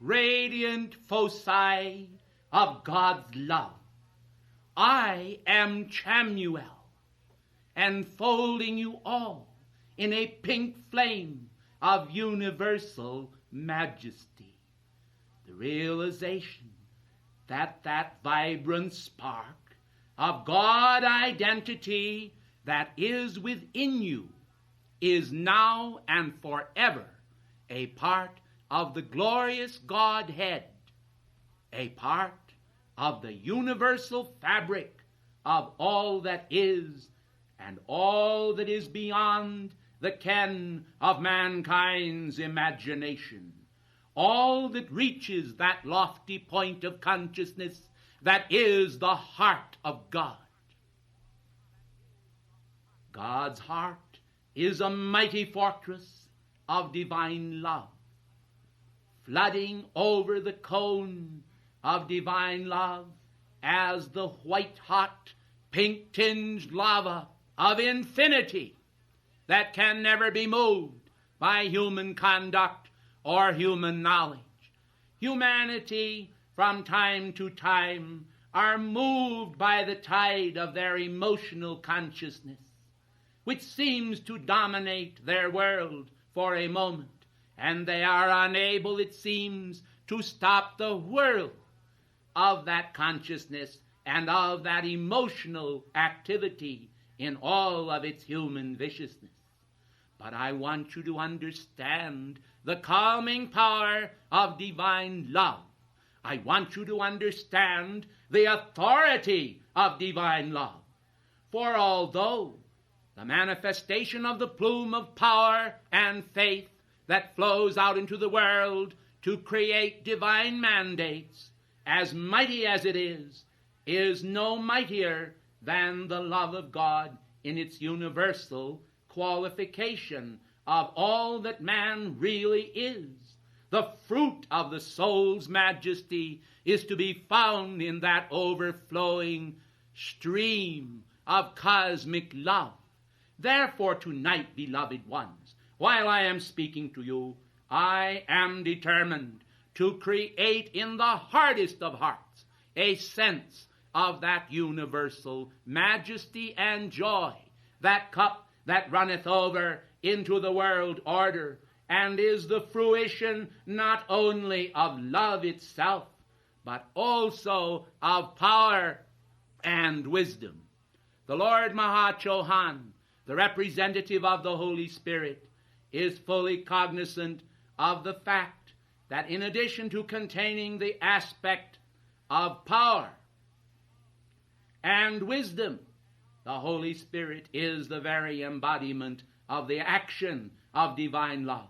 radiant foci of God's love. I am Chamuel, enfolding you all in a pink flame of universal majesty. The realization that that vibrant spark of God identity that is within you is now and forever a part of the glorious Godhead, a part of the universal fabric of all that is and all that is beyond the ken of mankind's imagination, all that reaches that lofty point of consciousness that is the heart of God. God's heart is a mighty fortress of divine love, flooding over the cone of divine love as the white-hot, pink-tinged lava of infinity that can never be moved by human conduct or human knowledge. Humanity, from time to time, are moved by the tide of their emotional consciousness, which seems to dominate their world for a moment, and they are unable, it seems, to stop the whirl of that consciousness and of that emotional activity in all of its human viciousness. But I want you to understand the calming power of divine love. I want you to understand the authority of divine love. For although the manifestation of the plume of power and faith that flows out into the world to create divine mandates, as mighty as it is no mightier than the love of God in its universal qualification of all that man really is. The fruit of the soul's majesty is to be found in that overflowing stream of cosmic love. Therefore, tonight, beloved ones, while I am speaking to you, I am determined to create in the hardest of hearts a sense of that universal majesty and joy, that cup that runneth over into the world order, and is the fruition not only of love itself, but also of power and wisdom. The Lord Mahachohan, the representative of the Holy Spirit, is fully cognizant of the fact that in addition to containing the aspect of power and wisdom, the Holy Spirit is the very embodiment of the action of divine love.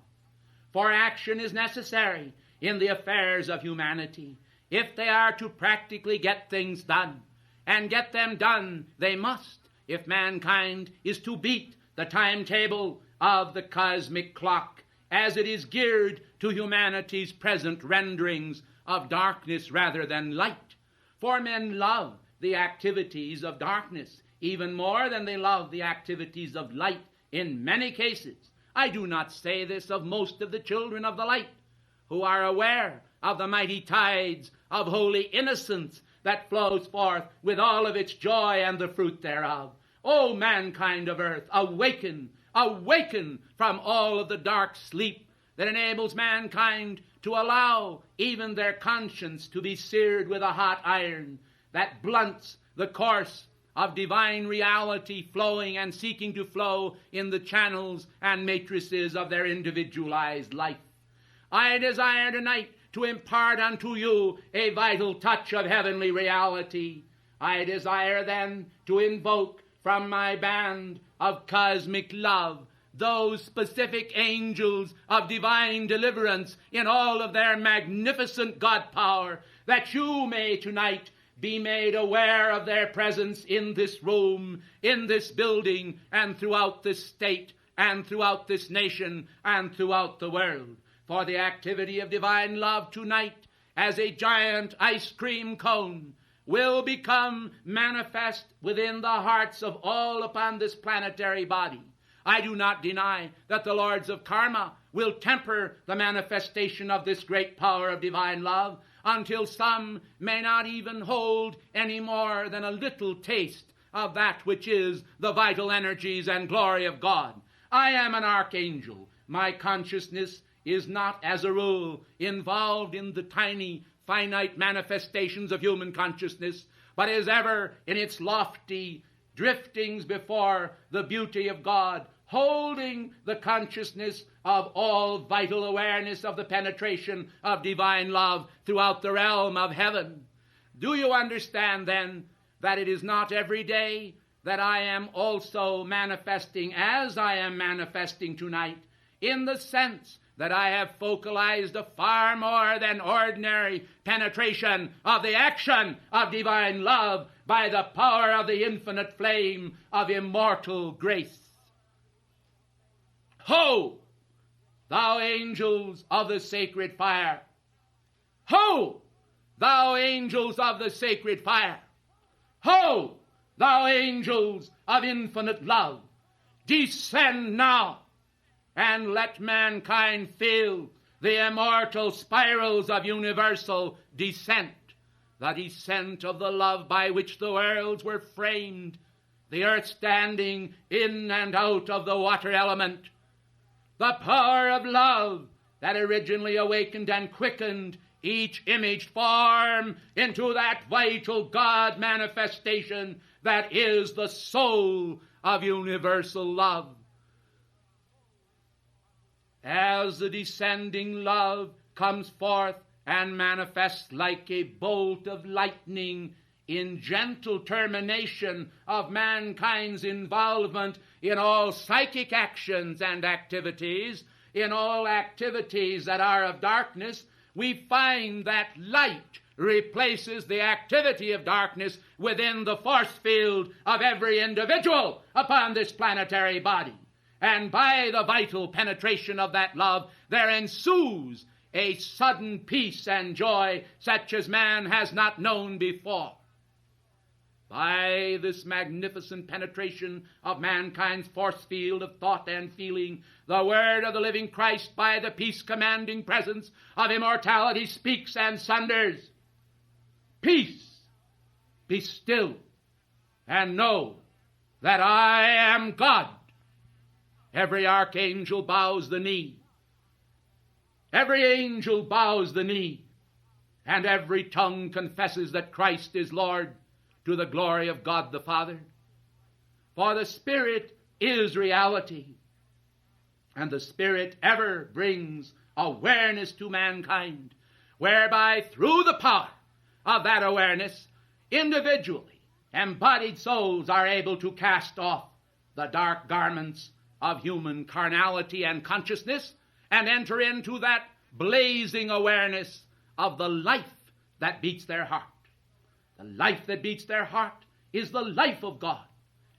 For action is necessary in the affairs of humanity if they are to practically get things done. And get them done they must if mankind is to beat the timetable of the cosmic clock as it is geared to humanity's present renderings of darkness rather than light. For men love the activities of darkness even more than they love the activities of light in many cases. I do not say this of most of the children of the light, who are aware of the mighty tides of holy innocence that flows forth with all of its joy and the fruit thereof. O mankind of earth, awaken, awaken from all of the dark sleep that enables mankind to allow even their conscience to be seared with a hot iron that blunts the course of divine reality flowing and seeking to flow in the channels and matrices of their individualized life. I desire tonight to impart unto you a vital touch of heavenly reality. I desire then to invoke from my band of cosmic love those specific angels of divine deliverance in all of their magnificent God power, that you may tonight be made aware of their presence in this room, in this building, and throughout this state, and throughout this nation, and throughout the world. For the activity of divine love tonight, as a giant ice cream cone, will become manifest within the hearts of all upon this planetary body. I do not deny that the lords of karma will temper the manifestation of this great power of divine love until some may not even hold any more than a little taste of that which is the vital energies and glory of God. I am an archangel. My consciousness is not, as a rule, involved in the tiny, finite manifestations of human consciousness, but is ever in its lofty driftings before the beauty of God, holding the consciousness of all vital awareness of the penetration of divine love throughout the realm of heaven. Do you understand, then, that it is not every day that I am also manifesting as I am manifesting tonight, in the sense that I have focalized a far more than ordinary penetration of the action of divine love by the power of the infinite flame of immortal grace. Ho, thou angels of the sacred fire! Ho, thou angels of the sacred fire! Ho, thou angels of infinite love! Descend now, and let mankind feel the immortal spirals of universal descent, the descent of the love by which the worlds were framed, the earth standing in and out of the water element, the power of love that originally awakened and quickened each imaged form into that vital God manifestation that is the soul of universal love. As the descending love comes forth and manifests like a bolt of lightning in gentle termination of mankind's involvement in all psychic actions and activities, in all activities that are of darkness, we find that light replaces the activity of darkness within the force field of every individual upon this planetary body. And by the vital penetration of that love, there ensues a sudden peace and joy such as man has not known before. By this magnificent penetration of mankind's force field of thought and feeling, the word of the living Christ, by the peace-commanding presence of immortality, speaks and thunders. Peace, be still, and know that I am God. Every archangel bows the knee. Every angel bows the knee. And every tongue confesses that Christ is Lord, to the glory of God the Father. For the Spirit is reality. And the Spirit ever brings awareness to mankind, whereby through the power of that awareness, individually embodied souls are able to cast off the dark garments of human carnality and consciousness and enter into that blazing awareness of the life that beats their heart. The life that beats their heart is the life of God.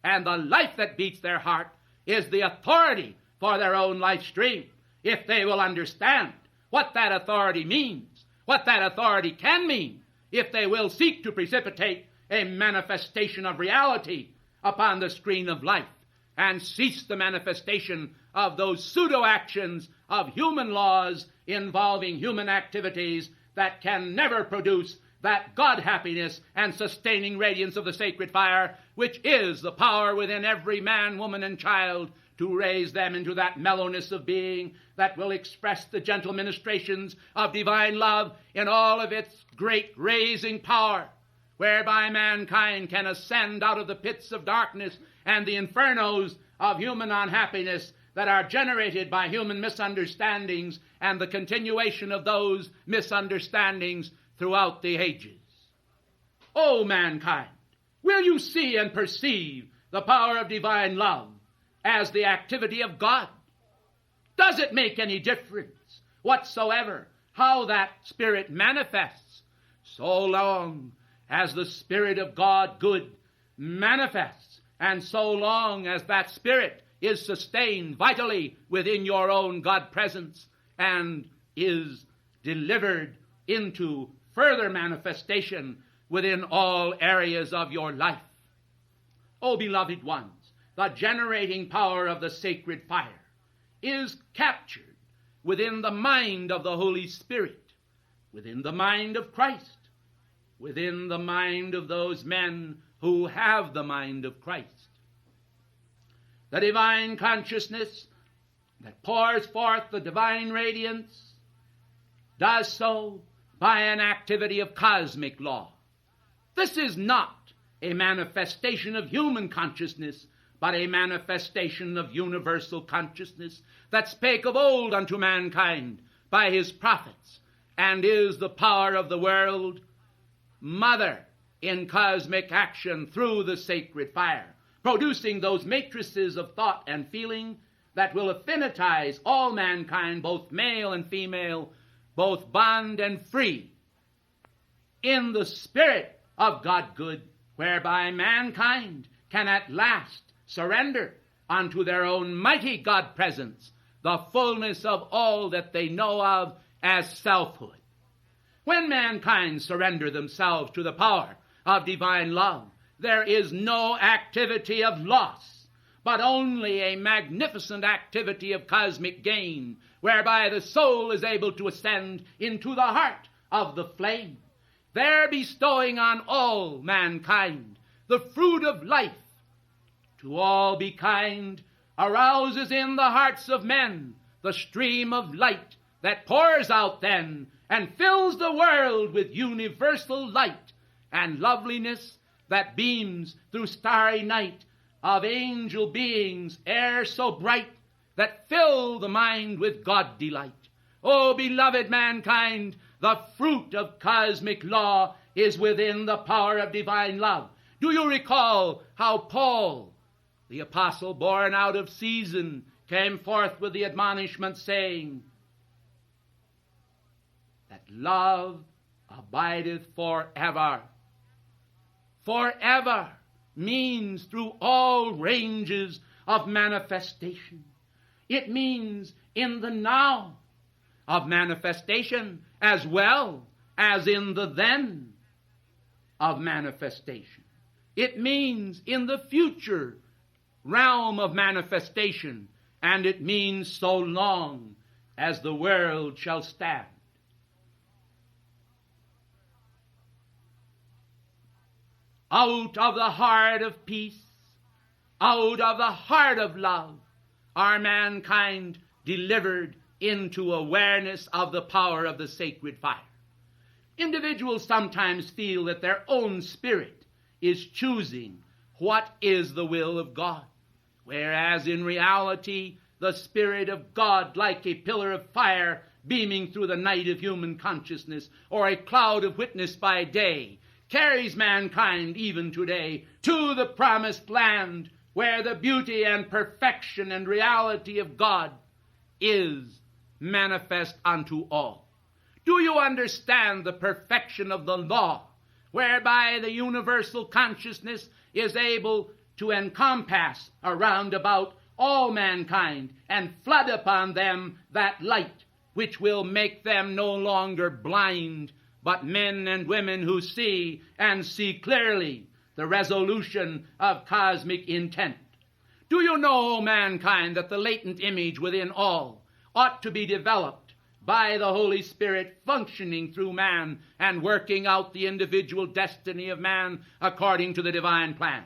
And the life that beats their heart is the authority for their own life stream, if they will understand what that authority means, what that authority can mean, if they will seek to precipitate a manifestation of reality upon the screen of life and cease the manifestation of those pseudo-actions of human laws involving human activities that can never produce that God happiness and sustaining radiance of the sacred fire, which is the power within every man, woman, and child to raise them into that mellowness of being that will express the gentle ministrations of divine love in all of its great raising power, whereby mankind can ascend out of the pits of darkness and the infernos of human unhappiness that are generated by human misunderstandings and the continuation of those misunderstandings throughout the ages. O mankind, will you see and perceive the power of divine love as the activity of God? Does it make any difference whatsoever how that Spirit manifests, so long as the Spirit of God good manifests, and so long as that Spirit is sustained vitally within your own God presence and is delivered into further manifestation within all areas of your life? O beloved ones, the generating power of the sacred fire is captured within the mind of the Holy Spirit, within the mind of Christ, within the mind of those men who have the mind of Christ. The divine consciousness that pours forth the divine radiance does so by an activity of cosmic law. This is not a manifestation of human consciousness, but a manifestation of universal consciousness that spake of old unto mankind by his prophets, and is the power of the world, mother in cosmic action through the sacred fire, producing those matrices of thought and feeling that will affinitize all mankind, both male and female, both bond and free, in the spirit of God good, whereby mankind can at last surrender unto their own mighty God presence the fullness of all that they know of as selfhood. When mankind surrender themselves to the power of divine love, there is no activity of loss, but only a magnificent activity of cosmic gain, whereby the soul is able to ascend into the heart of the flame, there bestowing on all mankind the fruit of life. To all be kind arouses in the hearts of men the stream of light that pours out then and fills the world with universal light and loveliness that beams through starry night of angel beings e'er so bright that fill the mind with God delight. O beloved mankind, the fruit of cosmic law is within the power of divine love. Do you recall how Paul, the apostle born out of season, came forth with the admonishment saying that love abideth forever? Forever means through all ranges of manifestation. It means in the now of manifestation as well as in the then of manifestation. It means in the future realm of manifestation, and it means so long as the world shall stand. Out of the heart of peace, out of the heart of love, are mankind delivered into awareness of the power of the sacred fire. Individuals sometimes feel that their own spirit is choosing what is the will of God, whereas in reality the Spirit of God, like a pillar of fire beaming through the night of human consciousness, or a cloud of witness by day, carries mankind even today to the promised land where the beauty and perfection and reality of God is manifest unto all. Do you understand the perfection of the law, whereby the universal consciousness is able to encompass around about all mankind and flood upon them that light which will make them no longer blind, but men and women who see and see clearly the resolution of cosmic intent? Do you know, mankind, that the latent image within all ought to be developed by the Holy Spirit functioning through man and working out the individual destiny of man according to the divine plan?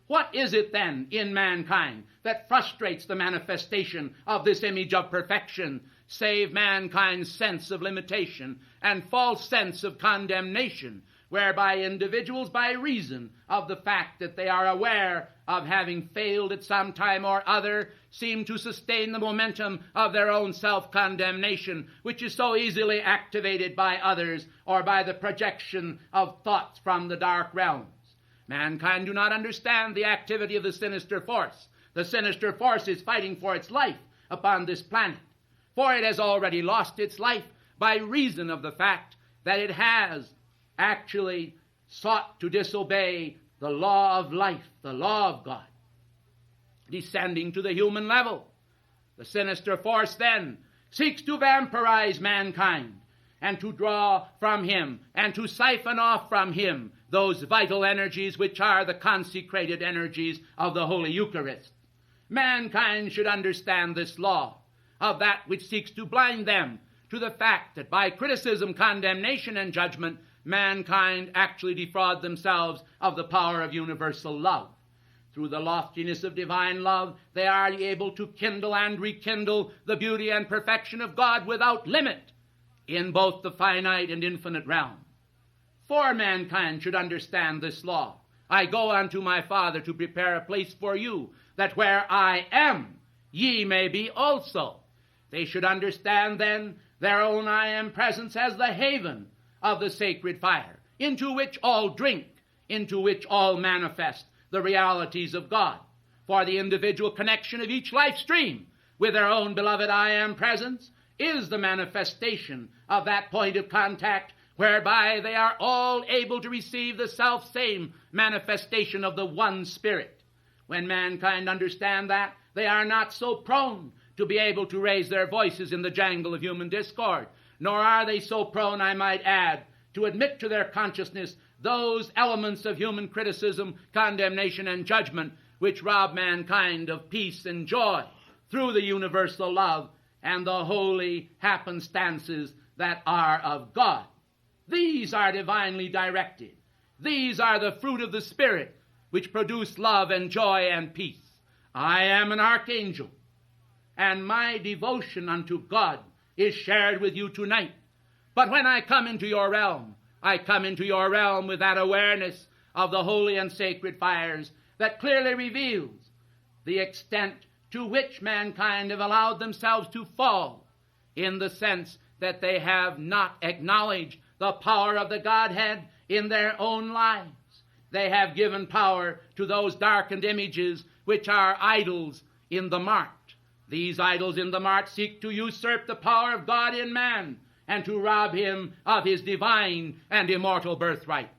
What is it then in mankind that frustrates the manifestation of this image of perfection, save mankind's sense of limitation and false sense of condemnation, whereby individuals, by reason of the fact that they are aware of having failed at some time or other, seem to sustain the momentum of their own self-condemnation, which is so easily activated by others or by the projection of thoughts from the dark realms. Mankind do not understand the activity of the sinister force. The sinister force is fighting for its life upon this planet, for it has already lost its life by reason of the fact that it has actually sought to disobey the law of life, the law of God, descending to the human level. The sinister force then seeks to vampirize mankind and to draw from him and to siphon off from him those vital energies which are the consecrated energies of the Holy Eucharist. Mankind should understand this law of that which seeks to blind them to the fact that by criticism, condemnation, and judgment, mankind actually defraud themselves of the power of universal love. Through the loftiness of divine love, they are able to kindle and rekindle the beauty and perfection of God without limit in both the finite and infinite realm. For mankind should understand this law, I go unto my Father to prepare a place for you, that where I am, ye may be also. They should understand then their own I am presence as the haven of the sacred fire, into which all drink, into which all manifest the realities of God. For the individual connection of each life stream with their own beloved I am presence is the manifestation of that point of contact whereby they are all able to receive the self-same manifestation of the one Spirit. When mankind understand that, they are not so prone to be able to raise their voices in the jangle of human discord, nor are they so prone, I might add, to admit to their consciousness those elements of human criticism, condemnation, and judgment which rob mankind of peace and joy through the universal love and the holy happenstances that are of God. These are divinely directed. These are the fruit of the Spirit which produce love and joy and peace. I am an archangel, and my devotion unto God is shared with you tonight. But when I come into your realm, I come into your realm with that awareness of the holy and sacred fires that clearly reveals the extent to which mankind have allowed themselves to fall, in the sense that they have not acknowledged the power of the Godhead in their own lives. They have given power to those darkened images which are idols in the mart. These idols in the mart seek to usurp the power of God in man and to rob him of his divine and immortal birthright.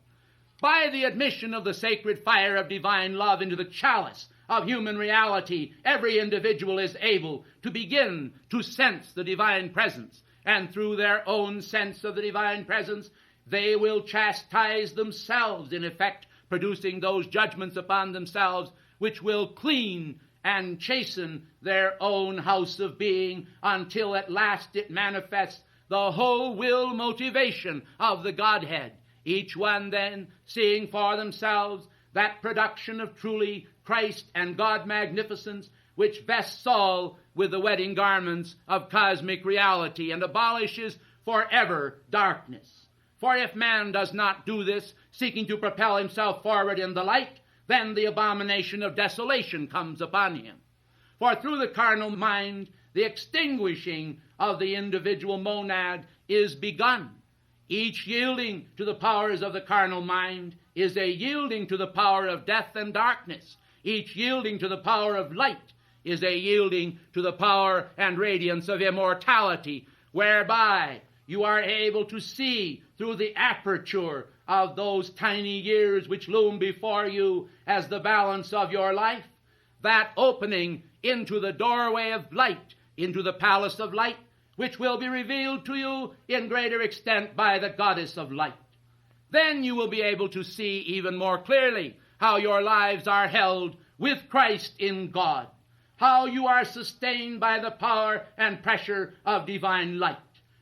By the admission of the sacred fire of divine love into the chalice of human reality, every individual is able to begin to sense the divine presence, and through their own sense of the divine presence, they will chastise themselves, in effect producing those judgments upon themselves which will clean and chasten their own house of being, until at last it manifests the whole will motivation of the Godhead, each one then seeing for themselves that production of truly Christ and God magnificence which vests all with the wedding garments of cosmic reality and abolishes forever darkness. For if man does not do this, seeking to propel himself forward in the light, then the abomination of desolation comes upon him. For through the carnal mind, the extinguishing of the individual monad is begun. Each yielding to the powers of the carnal mind is a yielding to the power of death and darkness. Each yielding to the power of light is a yielding to the power and radiance of immortality, whereby you are able to see through the aperture of those tiny years which loom before you as the balance of your life, that opening into the doorway of light, into the palace of light, which will be revealed to you in greater extent by the goddess of light. Then you will be able to see even more clearly how your lives are held with Christ in God, how you are sustained by the power and pressure of divine light.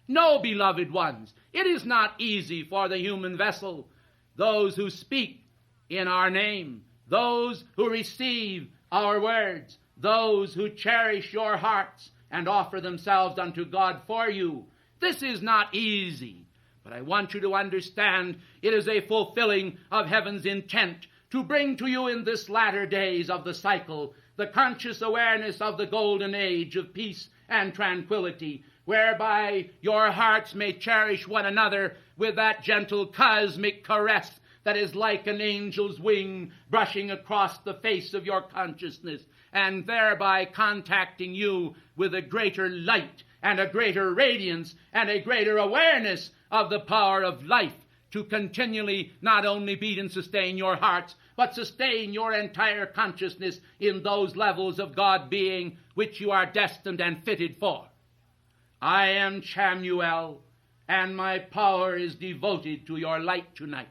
No, beloved ones, it is not easy for the human vessel, those who speak in our name, those who receive our words, those who cherish your hearts and offer themselves unto God for you. This is not easy, but I want you to understand it is a fulfilling of heaven's intent to bring to you in this latter days of the cycle the conscious awareness of the golden age of peace and tranquility, whereby your hearts may cherish one another with that gentle cosmic caress that is like an angel's wing brushing across the face of your consciousness, and thereby contacting you with a greater light and a greater radiance and a greater awareness of the power of life to continually not only beat and sustain your hearts, but sustain your entire consciousness in those levels of God being which you are destined and fitted for. I am Chamuel, and my power is devoted to your light tonight.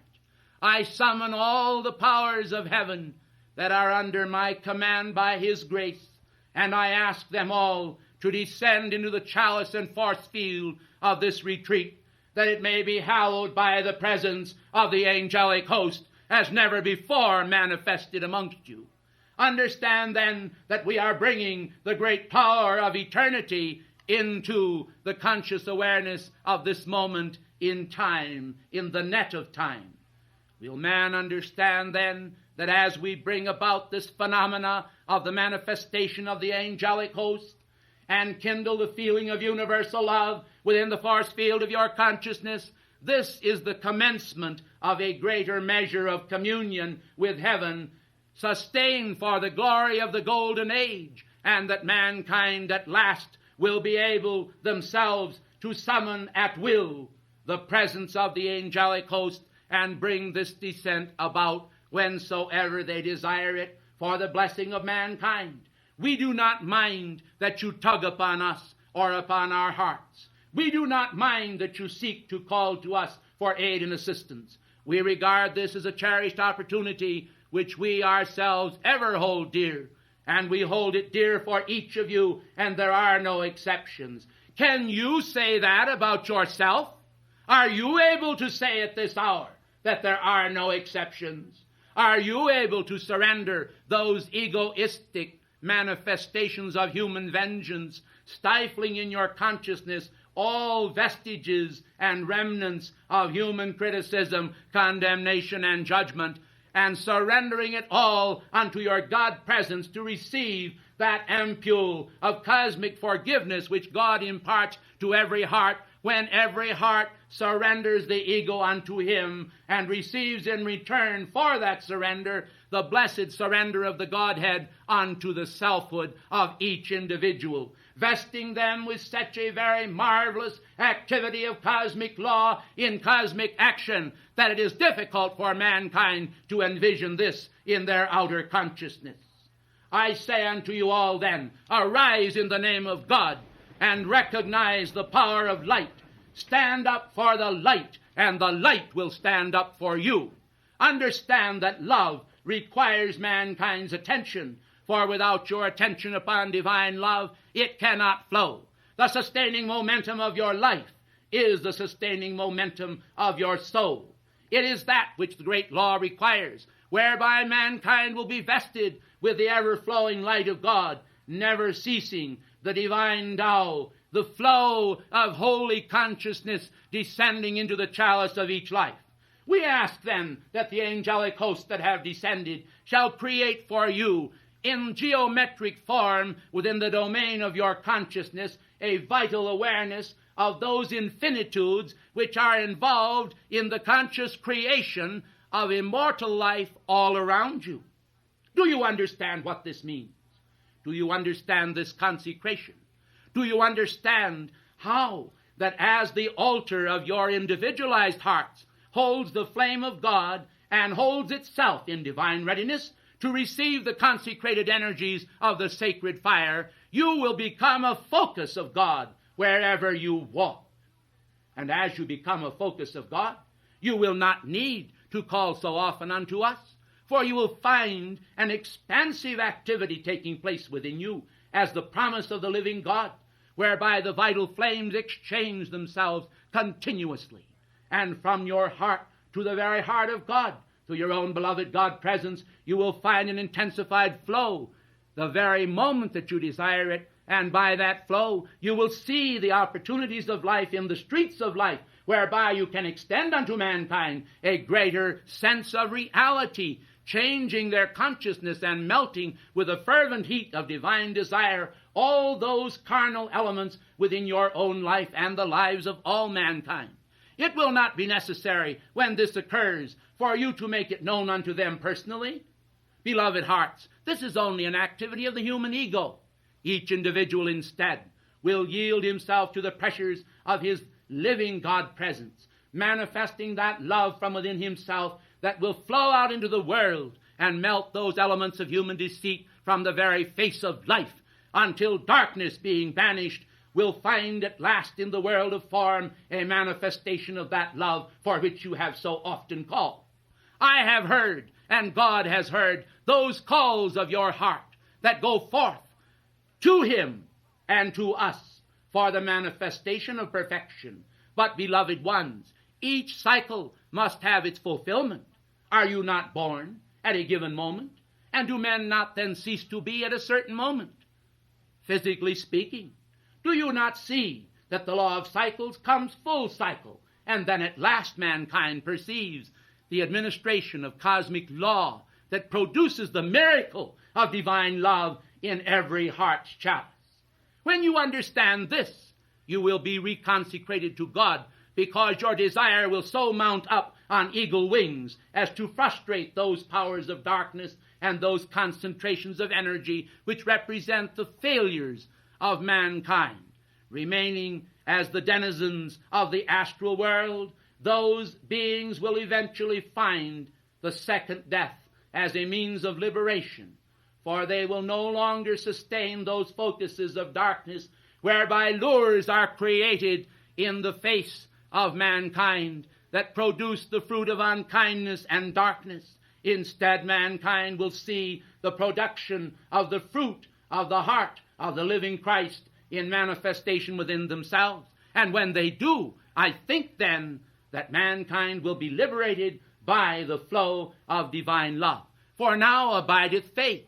I summon all the powers of heaven that are under my command by His grace, and I ask them all to descend into the chalice and force field of this retreat, that it may be hallowed by the presence of the angelic host as never before manifested amongst you. Understand then that we are bringing the great power of eternity into the conscious awareness of this moment in time, in the net of time. Will man understand then that as we bring about this phenomena of the manifestation of the angelic host and kindle the feeling of universal love within the force field of your consciousness, this is the commencement of a greater measure of communion with heaven, sustained for the glory of the golden age, and that mankind at last will be able themselves to summon at will the presence of the angelic host and bring this descent about whensoever they desire it for the blessing of mankind. We do not mind that you tug upon us or upon our hearts. We do not mind that you seek to call to us for aid and assistance. We regard this as a cherished opportunity which we ourselves ever hold dear, and we hold it dear for each of you, and there are no exceptions. Can you say that about yourself? Are you able to say at this hour that there are no exceptions? Are you able to surrender those egoistic manifestations of human vengeance, stifling in your consciousness all vestiges and remnants of human criticism, condemnation, and judgment, and surrendering it all unto your God presence to receive that ampule of cosmic forgiveness which God imparts to every heart when every heart surrenders the ego unto him and receives in return for that surrender the blessed surrender of the Godhead unto the selfhood of each individual, vesting them with such a very marvelous activity of cosmic law in cosmic action that it is difficult for mankind to envision this in their outer consciousness. I say unto you all then, arise in the name of God and recognize the power of light. Stand up for the light, and the light will stand up for you. Understand that love requires mankind's attention, for without your attention upon divine love, it cannot flow. The sustaining momentum of your life is the sustaining momentum of your soul. It is that which the great law requires, whereby mankind will be vested with the ever-flowing light of God, never ceasing, the divine Tao, the flow of holy consciousness descending into the chalice of each life. We ask then that the angelic hosts that have descended shall create for you in geometric form within the domain of your consciousness a vital awareness of those infinitudes which are involved in the conscious creation of immortal life all around you. Do you understand what this means? Do you understand this consecration? Do you understand how that as the altar of your individualized hearts holds the flame of God and holds itself in divine readiness to receive the consecrated energies of the sacred fire, you will become a focus of God wherever you walk. And as you become a focus of God, you will not need to call so often unto us, for you will find an expansive activity taking place within you as the promise of the living God, whereby the vital flames exchange themselves continuously. And from your heart to the very heart of God, to your own beloved God presence, you will find an intensified flow the very moment that you desire it. And by that flow, you will see the opportunities of life in the streets of life, whereby you can extend unto mankind a greater sense of reality, changing their consciousness and melting with the fervent heat of divine desire all those carnal elements within your own life and the lives of all mankind. It will not be necessary, when this occurs, for you to make it known unto them personally. Beloved hearts, this is only an activity of the human ego. Each individual instead will yield himself to the pressures of his living God presence, manifesting that love from within himself that will flow out into the world and melt those elements of human deceit from the very face of life, until darkness, being banished, will find at last in the world of form a manifestation of that love for which you have so often called. I have heard, and God has heard, those calls of your heart that go forth to him and to us for the manifestation of perfection. But, beloved ones, each cycle must have its fulfillment. Are you not born at a given moment? And do men not then cease to be at a certain moment? Physically speaking, do you not see that the law of cycles comes full cycle, and then at last mankind perceives the administration of cosmic law that produces the miracle of divine love in every heart's chalice? When you understand this, you will be reconsecrated to God, because your desire will so mount up on eagle wings as to frustrate those powers of darkness and those concentrations of energy which represent the failures of mankind. Remaining as the denizens of the astral world, those beings will eventually find the second death as a means of liberation, for they will no longer sustain those focuses of darkness whereby lures are created in the face of mankind that produce the fruit of unkindness and darkness. Instead, mankind will see the production of the fruit of the heart of the living Christ in manifestation within themselves. And when they do, I think then that mankind will be liberated by the flow of divine love. For now abideth faith,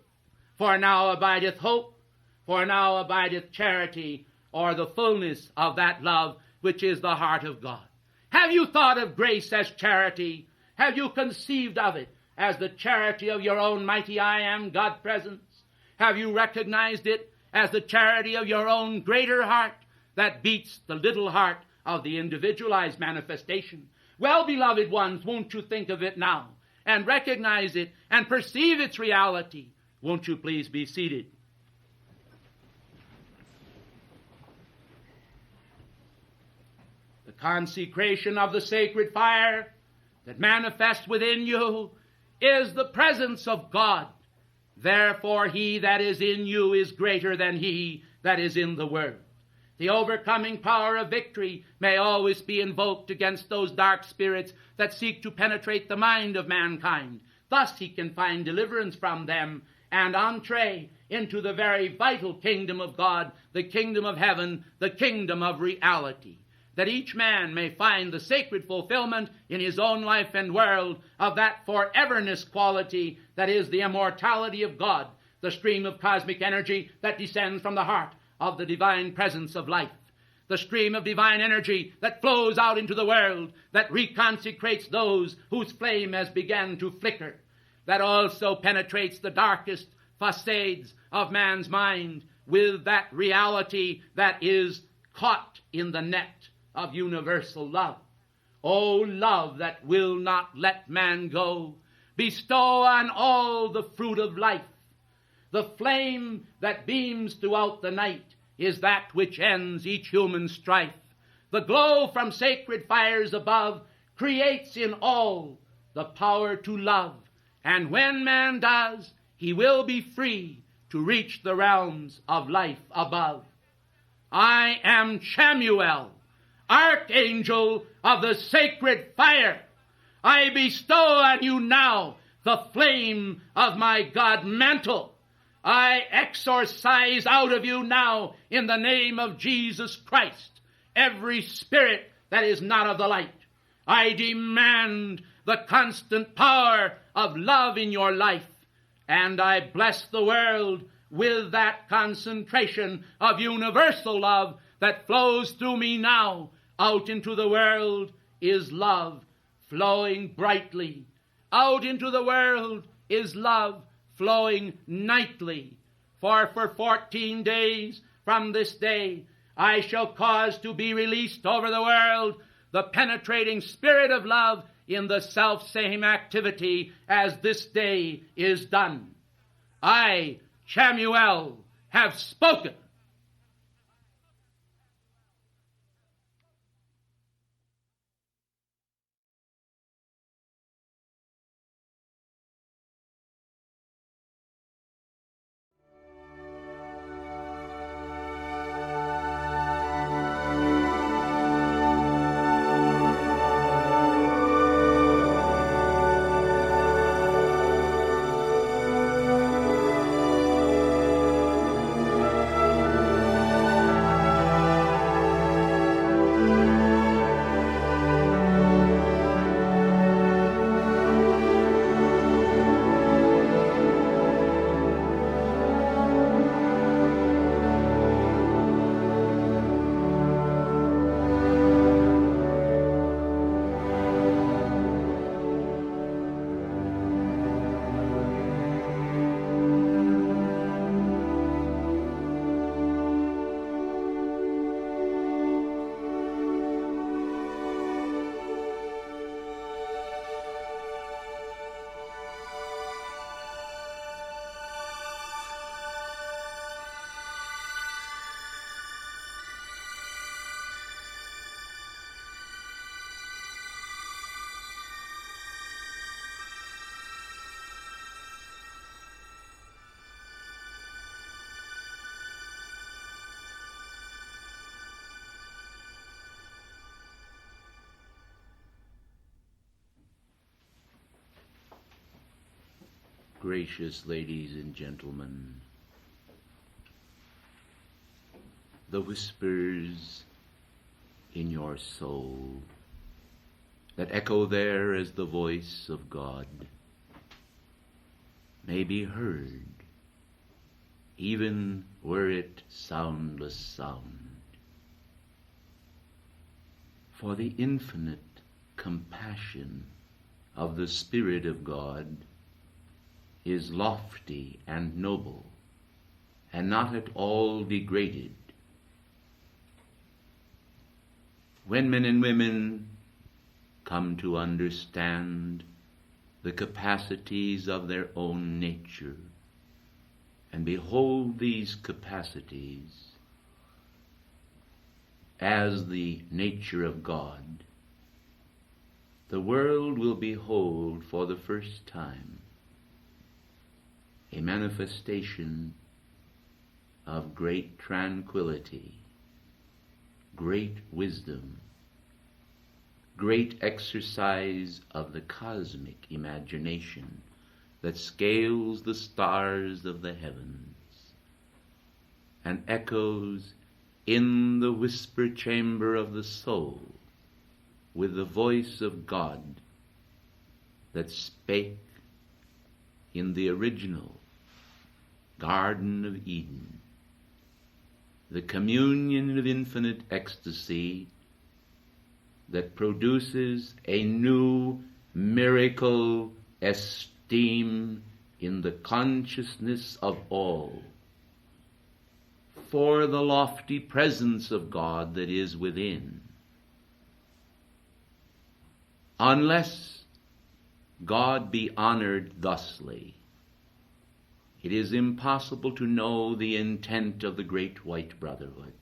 for now abideth hope, for now abideth charity, or the fullness of that love which is the heart of God. Have you thought of grace as charity? Have you conceived of it as the charity of your own mighty I am God presence? Have you recognized it as the charity of your own greater heart that beats the little heart of the individualized manifestation? Well, beloved ones, won't you think of it now and recognize it and perceive its reality? Won't you please be seated? The consecration of the sacred fire that manifests within you is the presence of God. Therefore, he that is in you is greater than he that is in the world. The overcoming power of victory may always be invoked against those dark spirits that seek to penetrate the mind of mankind. Thus he can find deliverance from them and entree into the very vital kingdom of God, the kingdom of heaven, the kingdom of reality, that each man may find the sacred fulfillment in his own life and world of that foreverness quality that is the immortality of God, the stream of cosmic energy that descends from the heart of the divine presence of life, the stream of divine energy that flows out into the world, that reconsecrates those whose flame has begun to flicker, that also penetrates the darkest facades of man's mind with that reality that is caught in the net of universal love. O love that will not let man go, bestow on all the fruit of life. The flame that beams throughout the night is that which ends each human strife. The glow from sacred fires above creates in all the power to love. And when man does, he will be free to reach the realms of life above. I am Chamuel, Archangel of the sacred fire. I bestow on you now the flame of my God mantle. I exorcise out of you now, in the name of Jesus Christ, every spirit that is not of the light. I demand the constant power of love in your life, and I bless the world with that concentration of universal love that flows through me now. Out into the world is love flowing brightly. Out into the world is love flowing nightly. For 14 days from this day, I shall cause to be released over the world the penetrating spirit of love in the self-same activity as this day is done. I, Chamuel, have spoken. Gracious ladies and gentlemen, the whispers in your soul that echo there as the voice of God may be heard, even were it soundless sound. For the infinite compassion of the Spirit of God is lofty and noble, and not at all degraded. When men and women come to understand the capacities of their own nature, and behold these capacities as the nature of God, the world will behold for the first time a manifestation of great tranquility, great wisdom, great exercise of the cosmic imagination that scales the stars of the heavens and echoes in the whisper chamber of the soul with the voice of God that spake in the original Garden of Eden, the communion of infinite ecstasy that produces a new miracle esteem in the consciousness of all for the lofty presence of God that is within. Unless God be honored thusly, it is impossible to know the intent of the great white brotherhood,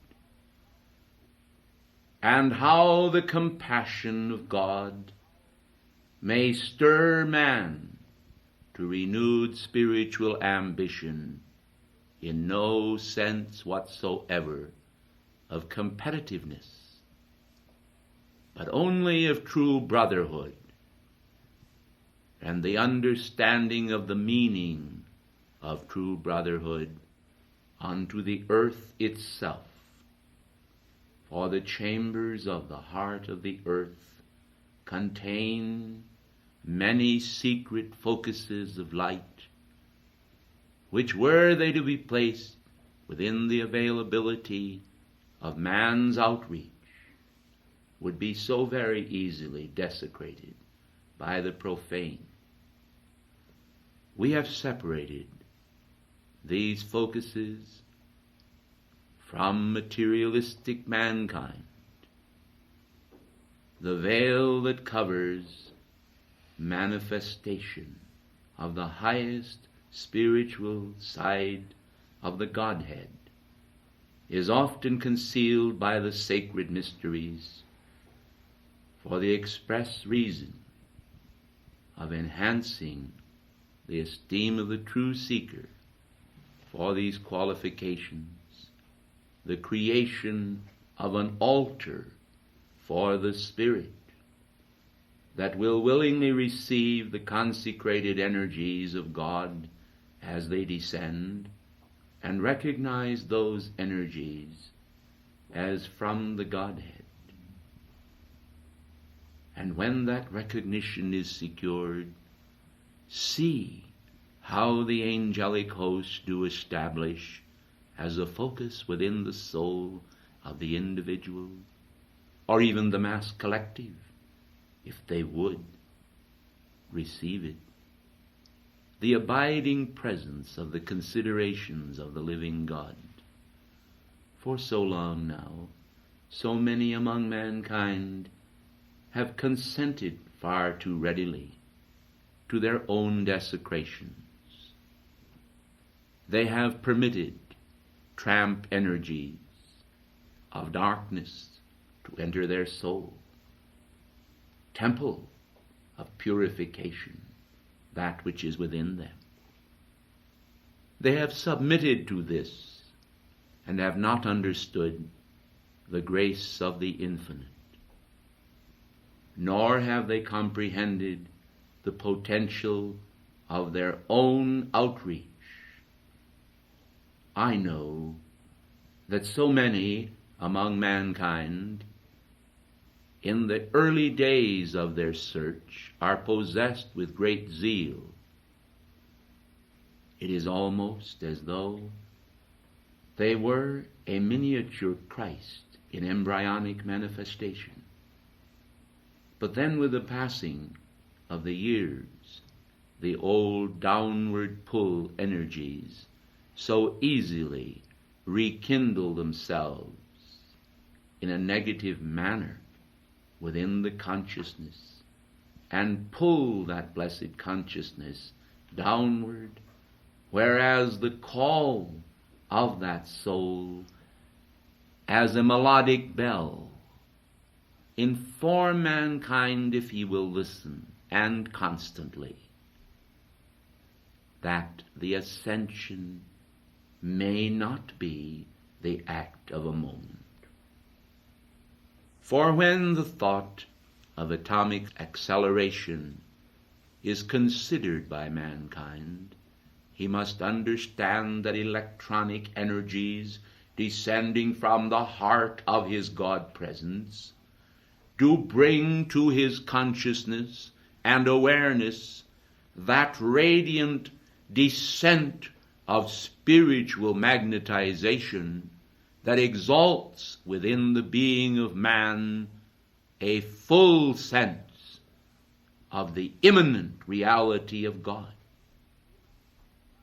and how the compassion of God may stir man to renewed spiritual ambition in no sense whatsoever of competitiveness, but only of true brotherhood and the understanding of the meaning of true brotherhood unto the earth itself. For the chambers of the heart of the earth contain many secret focuses of light, which, were they to be placed within the availability of man's outreach, would be so very easily desecrated by the profane. We have separated these focuses from materialistic mankind. The veil that covers manifestation of the highest spiritual side of the Godhead is often concealed by the sacred mysteries for the express reason of enhancing the esteem of the true seeker for these qualifications, the creation of an altar for the Spirit that will willingly receive the consecrated energies of God as they descend, and recognize those energies as from the Godhead. And when that recognition is secured, see how the angelic hosts do establish as a focus within the soul of the individual, or even the mass collective, if they would receive it, the abiding presence of the considerations of the living God. For so long now, so many among mankind have consented far too readily to their own desecrations. They have permitted tramp energies of darkness to enter their soul, temple of purification, that which is within them. They have submitted to this and have not understood the grace of the infinite, nor have they comprehended the potential of their own outreach. I know that so many among mankind in the early days of their search are possessed with great zeal. It is almost as though they were a miniature Christ in embryonic manifestation. But then with the passing of the years, the old downward pull energies so easily rekindle themselves in a negative manner within the consciousness and pull that blessed consciousness downward, whereas the call of that soul as a melodic bell inform mankind, if he will listen, and constantly, that the ascension may not be the act of a moment. For when the thought of atomic acceleration is considered by mankind, he must understand that electronic energies descending from the heart of his God presence do bring to his consciousness and awareness that radiant descent of spiritual magnetization that exalts within the being of man a full sense of the immanent reality of God.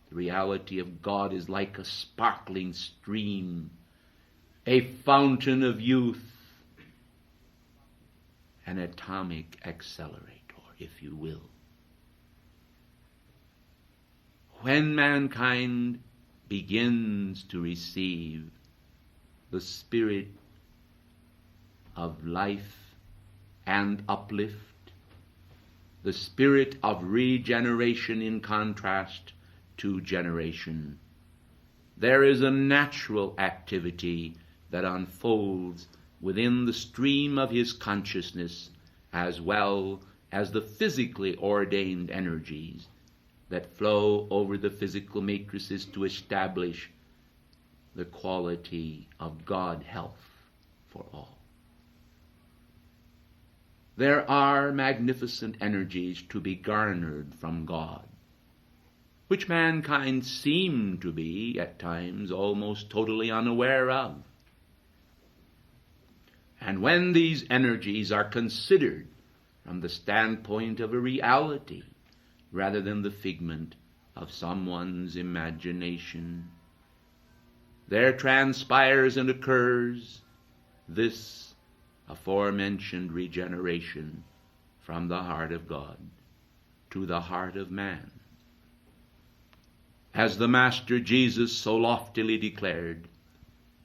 The reality of God is like a sparkling stream, a fountain of youth, an atomic accelerator, if you will. When mankind begins to receive the spirit of life and uplift, the spirit of regeneration in contrast to generation, there is a natural activity that unfolds within the stream of his consciousness, as well as the physically ordained energies that flow over the physical matrices to establish the quality of God health for all. There are magnificent energies to be garnered from God, which mankind seem to be at times almost totally unaware of. And when these energies are considered from the standpoint of a reality rather than the figment of someone's imagination, there transpires and occurs this aforementioned regeneration from the heart of God to the heart of man. As the Master Jesus so loftily declared,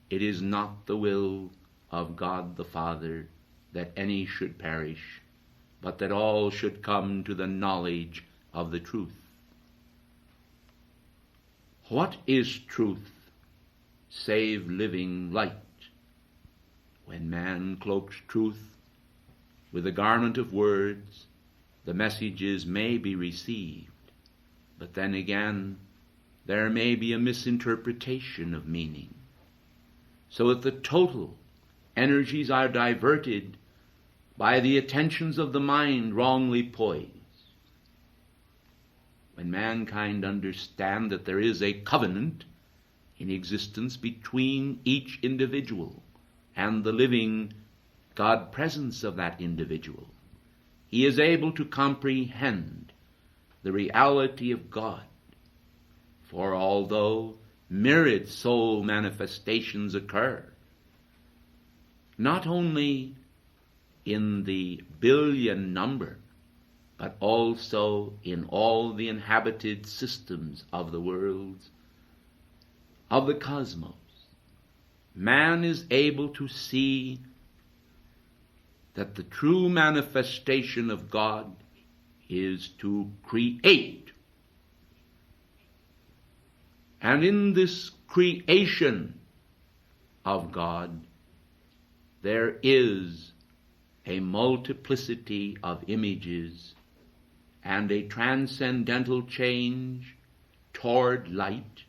it is not the will of God the Father that any should perish, but that all should come to the knowledge of the truth. What is truth save living light? When man cloaks truth with a garment of words, the messages may be received, but then again, there may be a misinterpretation of meaning, so that the total energies are diverted by the attentions of the mind wrongly poised. When mankind understand that there is a covenant in existence between each individual and the living God presence of that individual, he is able to comprehend the reality of God. For although myriad soul manifestations occur, not only in the billion number, but also in all the inhabited systems of the worlds, of the cosmos, man is able to see that the true manifestation of God is to create. And in this creation of God, there is a multiplicity of images and a transcendental change toward light,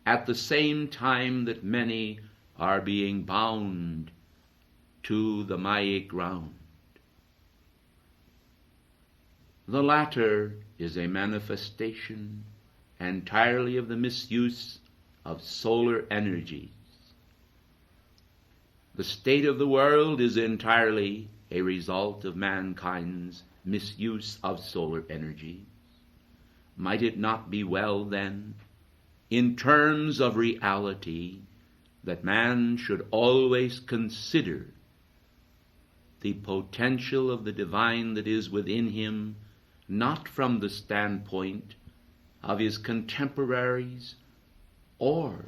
at the same time that many are being bound to the Maic ground. The latter is a manifestation entirely of the misuse of solar energies. The state of the world is entirely a result of mankind's misuse of solar energies. Might it not be well, then, in terms of reality, that man should always consider the potential of the divine that is within him, not from the standpoint of his contemporaries or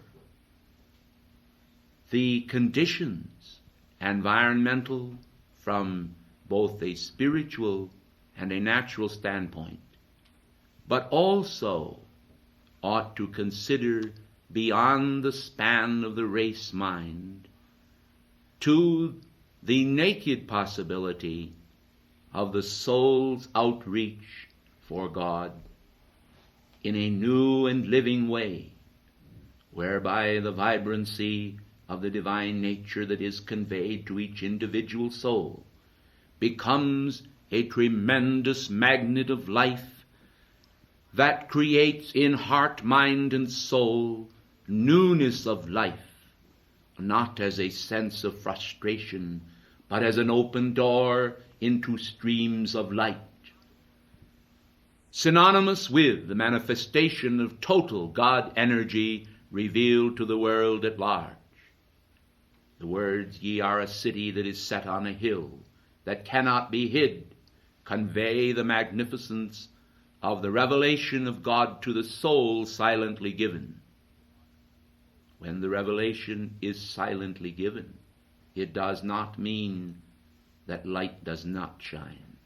the conditions environmental from both a spiritual and a natural standpoint, but also ought to consider beyond the span of the race mind to the naked possibility of the soul's outreach for God in a new and living way, whereby the vibrancy of the divine nature that is conveyed to each individual soul becomes a tremendous magnet of life that creates in heart, mind, and soul newness of life, not as a sense of frustration, but as an open door into streams of light, synonymous with the manifestation of total God energy revealed to the world at large. The words, "Ye are a city that is set on a hill, that cannot be hid," convey the magnificence of the revelation of God to the soul silently given. When the revelation is silently given, it does not mean that light does not shine.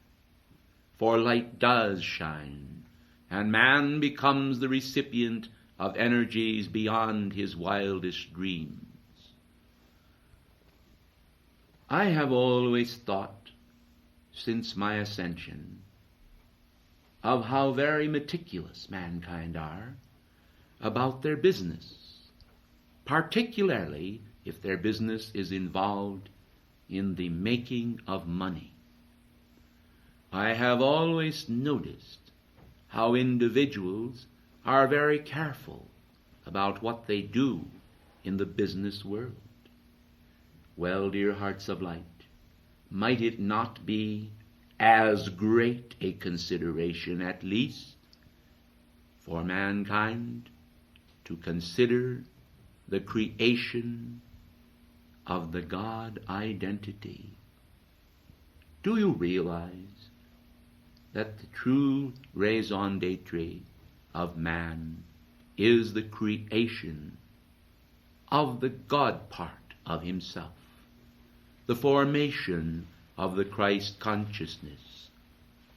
For light does shine, and man becomes the recipient of energies beyond his wildest dreams. I have always thought, since my ascension, of how very meticulous mankind are about their business, particularly if their business is involved in the making of money. I have always noticed how individuals are very careful about what they do in the business world. Well, dear hearts of light, might it not be as great a consideration, at least, for mankind to consider the creation of the God identity? Do you realize that the true raison d'etre of man is the creation of the God part of himself, the formation of the Christ consciousness,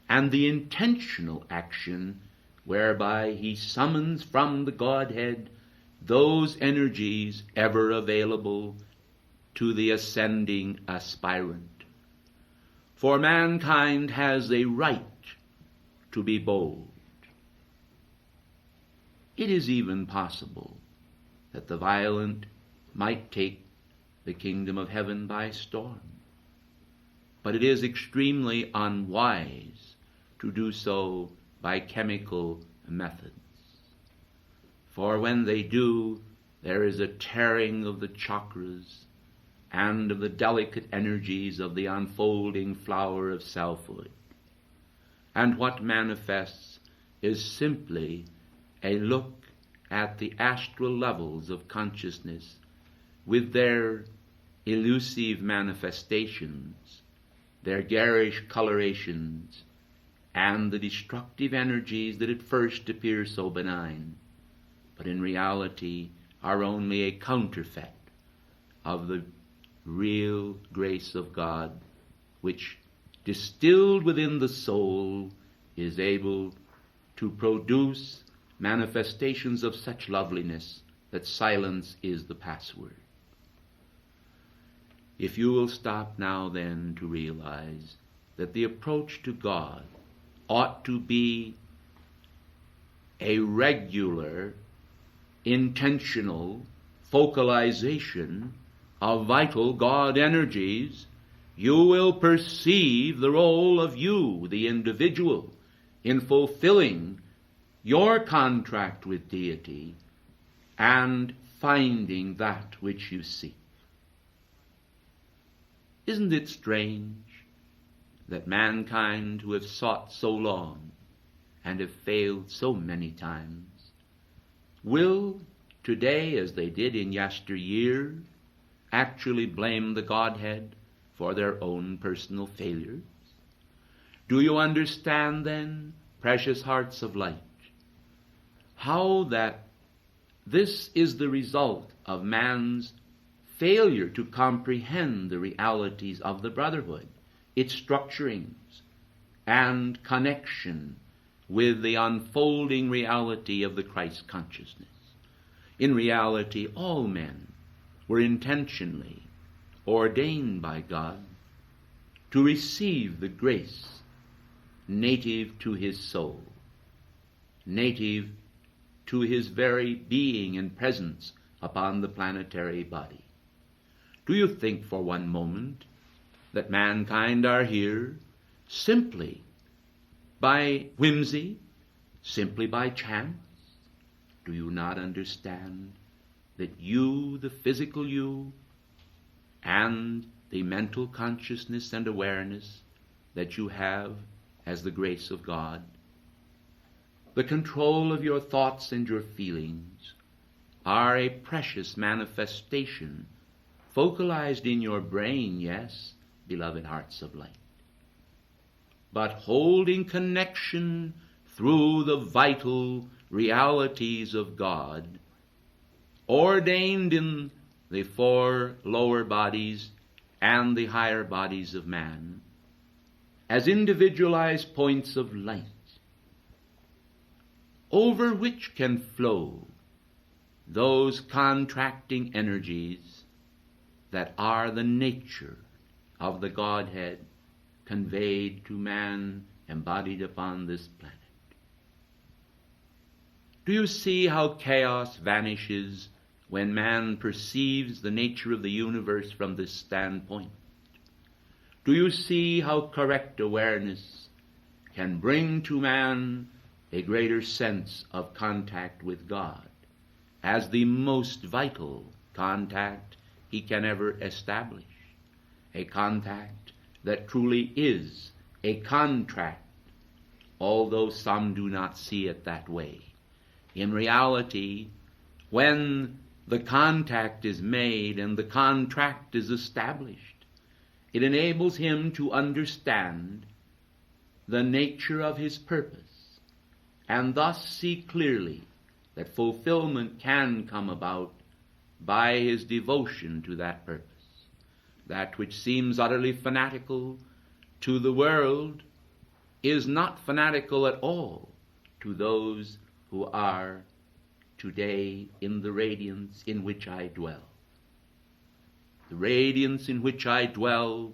and the intentional action whereby he summons from the Godhead those energies ever available to the ascending aspirant. For mankind has a right to be bold. It is even possible that the violent might take the kingdom of heaven by storm, but it is extremely unwise to do so by chemical methods. For when they do, there is a tearing of the chakras and of the delicate energies of the unfolding flower of selfhood. And what manifests is simply a look at the astral levels of consciousness with their elusive manifestations, their garish colorations, and the destructive energies that at first appear so benign, but in reality are only a counterfeit of the real grace of God, which, distilled within the soul, is able to produce manifestations of such loveliness that silence is the password. If you will stop now then to realize that the approach to God ought to be a regular, intentional focalization of vital God energies, you will perceive the role of you, the individual, in fulfilling your contract with deity and finding that which you seek. Isn't it strange that mankind, who have sought so long and have failed so many times, will today, as they did in yesteryear, actually blame the Godhead for their own personal failures? Do you understand then, precious hearts of light, how that this is the result of man's failure to comprehend the realities of the Brotherhood, its structurings and connection with the unfolding reality of the Christ consciousness? In reality, all men were intentionally ordained by God to receive the grace native to his soul, native to his very being and presence upon the planetary body. Do you think for one moment that mankind are here simply by whimsy, simply by chance? Do you not understand that you, the physical you, and the mental consciousness and awareness that you have as the grace of God, the control of your thoughts and your feelings, are a precious manifestation focalized in your brain, yes, beloved hearts of light, but holding connection through the vital realities of God, ordained in the four lower bodies and the higher bodies of man, as individualized points of light, over which can flow those contracting energies that are the nature of the Godhead conveyed to man, embodied upon this planet. Do you see how chaos vanishes when man perceives the nature of the universe from this standpoint? Do you see how correct awareness can bring to man a greater sense of contact with God as the most vital contact he can ever establish, a contact that truly is a contract, although some do not see it that way. In reality, when the contact is made and the contract is established, it enables him to understand the nature of his purpose and thus see clearly that fulfillment can come about by his devotion to that purpose. That which seems utterly fanatical to the world is not fanatical at all to those who are today in the radiance in which I dwell. The radiance in which I dwell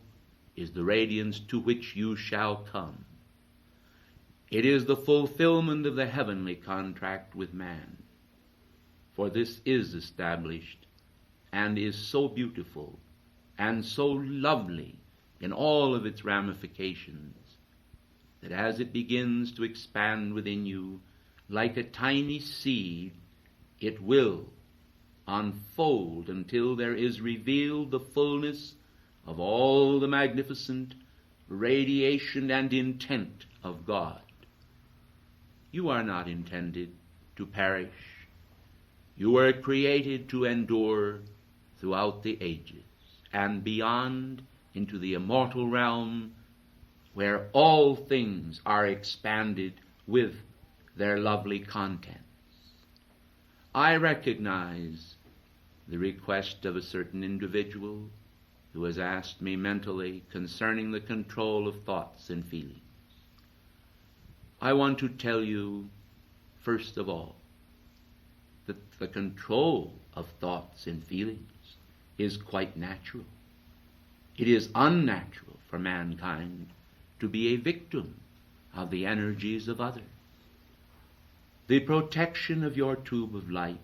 is the radiance to which you shall come. It is the fulfillment of the heavenly contract with man. For this is established and is so beautiful and so lovely in all of its ramifications that as it begins to expand within you like a tiny seed, it will unfold until there is revealed the fullness of all the magnificent radiation and intent of God. You are not intended to perish. You were created to endure throughout the ages and beyond into the immortal realm where all things are expanded with their lovely contents. I recognize the request of a certain individual who has asked me mentally concerning the control of thoughts and feelings. I want to tell you, first of all, that the control of thoughts and feelings is quite natural. It is unnatural for mankind to be a victim of the energies of others, the protection of your tube of light,